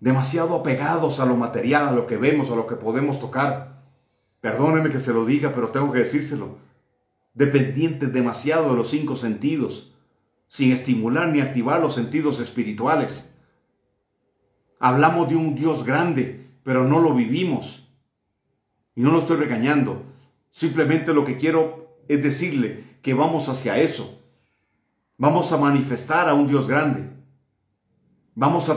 demasiado apegados a lo material, a lo que vemos, a lo que podemos tocar. Perdóneme que se lo diga, pero tengo que decírselo. Dependientes demasiado de los 5 sentidos, sin estimular ni activar los sentidos espirituales. Hablamos de un Dios grande, pero no lo vivimos. Y no lo estoy regañando. Simplemente lo que quiero es decirle que vamos hacia eso. Vamos a manifestar a un Dios grande. Vamos a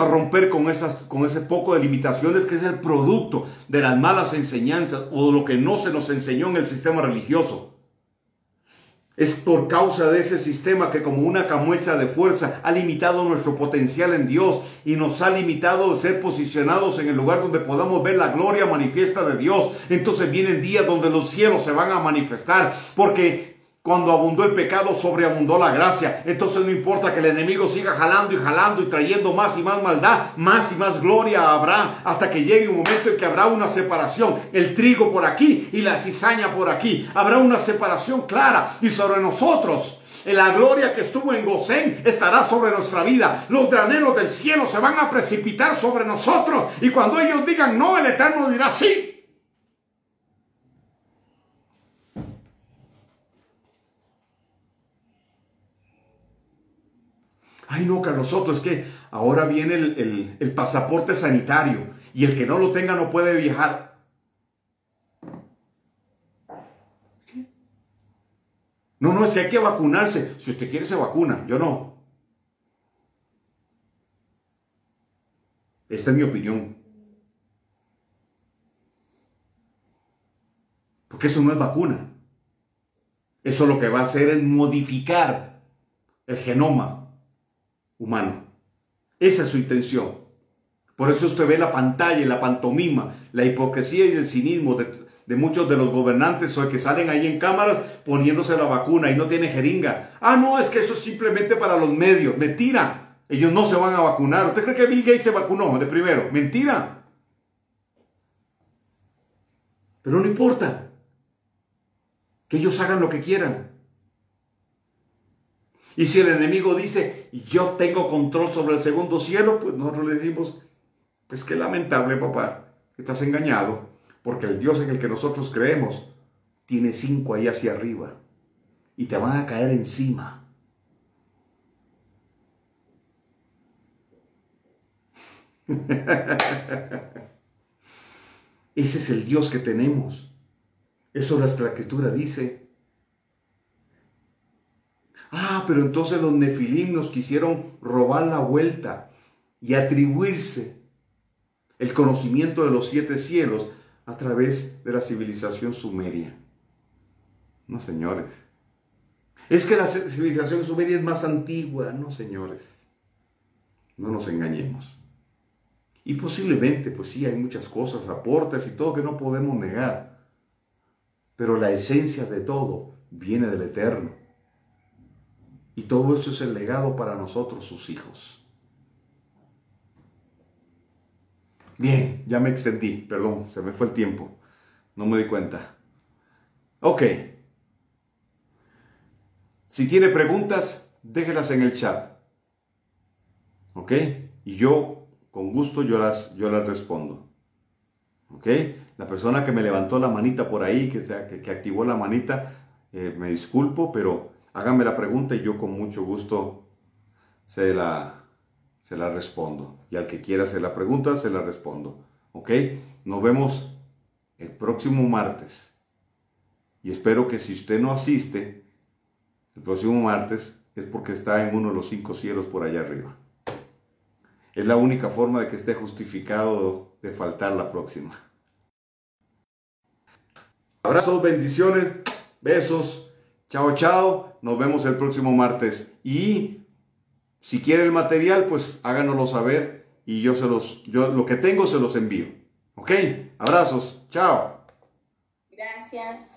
romper con ese poco de limitaciones que es el producto de las malas enseñanzas o de lo que no se nos enseñó en el sistema religioso. Es por causa de ese sistema que como una camisa de fuerza ha limitado nuestro potencial en Dios y nos ha limitado de ser posicionados en el lugar donde podamos ver la gloria manifiesta de Dios. Entonces vienen días donde los cielos se van a manifestar, porque cuando abundó el pecado, sobreabundó la gracia. Entonces no importa que el enemigo siga jalando y trayendo más y más maldad, más y más gloria habrá, hasta que llegue un momento en que habrá una separación. El trigo por aquí y la cizaña por aquí. Habrá una separación clara, y sobre nosotros la gloria que estuvo en Gosén estará sobre nuestra vida. Los graneros del cielo se van a precipitar sobre nosotros, y cuando ellos digan no, el Eterno dirá sí. Ay no, Carlos Soto, es que ahora viene el pasaporte sanitario y el que no lo tenga no puede viajar. ¿Qué? No, es que hay que vacunarse. Si usted quiere se vacuna, yo no. Esta es mi opinión. Porque eso no es vacuna. Eso lo que va a hacer es modificar el genoma humano. Esa es su intención. Por eso usted ve la pantalla y la pantomima, la hipocresía y el cinismo de muchos de los gobernantes o que salen ahí en cámaras poniéndose la vacuna y no tiene jeringa. Ah, no, es que eso es simplemente para los medios. Mentira. Ellos no se van a vacunar. ¿Usted cree que Bill Gates se vacunó de primero? Mentira. Pero no importa. Que ellos hagan lo que quieran. Y si el enemigo dice, yo tengo control sobre el segundo cielo, pues nosotros le decimos, pues qué lamentable, papá, estás engañado, porque el Dios en el que nosotros creemos tiene 5 ahí hacia arriba y te van a caer encima. Ese es el Dios que tenemos. Eso la Escritura dice. Ah, pero entonces los nefilim nos quisieron robar la vuelta y atribuirse el conocimiento de los 7 cielos a través de la civilización sumeria. No, señores. Es que la civilización sumeria es más antigua. No, señores. No nos engañemos. Y posiblemente, pues sí, hay muchas cosas, aportes y todo que no podemos negar. Pero la esencia de todo viene del Eterno. Y todo eso es el legado para nosotros, sus hijos. Bien, ya me extendí, perdón, se me fue el tiempo. No me di cuenta. Ok. Si tiene preguntas, déjelas en el chat. ¿Ok? Y yo, con gusto, yo las respondo. ¿Ok? La persona que me levantó la manita por ahí, que activó la manita, me disculpo, pero háganme la pregunta y yo con mucho gusto se la respondo. Y al que quiera hacer la pregunta, se la respondo. ¿Ok? Nos vemos el próximo martes. Y espero que si usted no asiste, el próximo martes, es porque está en uno de los 5 cielos por allá arriba. Es la única forma de que esté justificado de faltar la próxima. Abrazos, bendiciones, besos. Chao, chao. Nos vemos el próximo martes. Y si quiere el material, pues háganoslo saber y yo lo que tengo se los envío. ¿Ok? Abrazos. Chao. Gracias.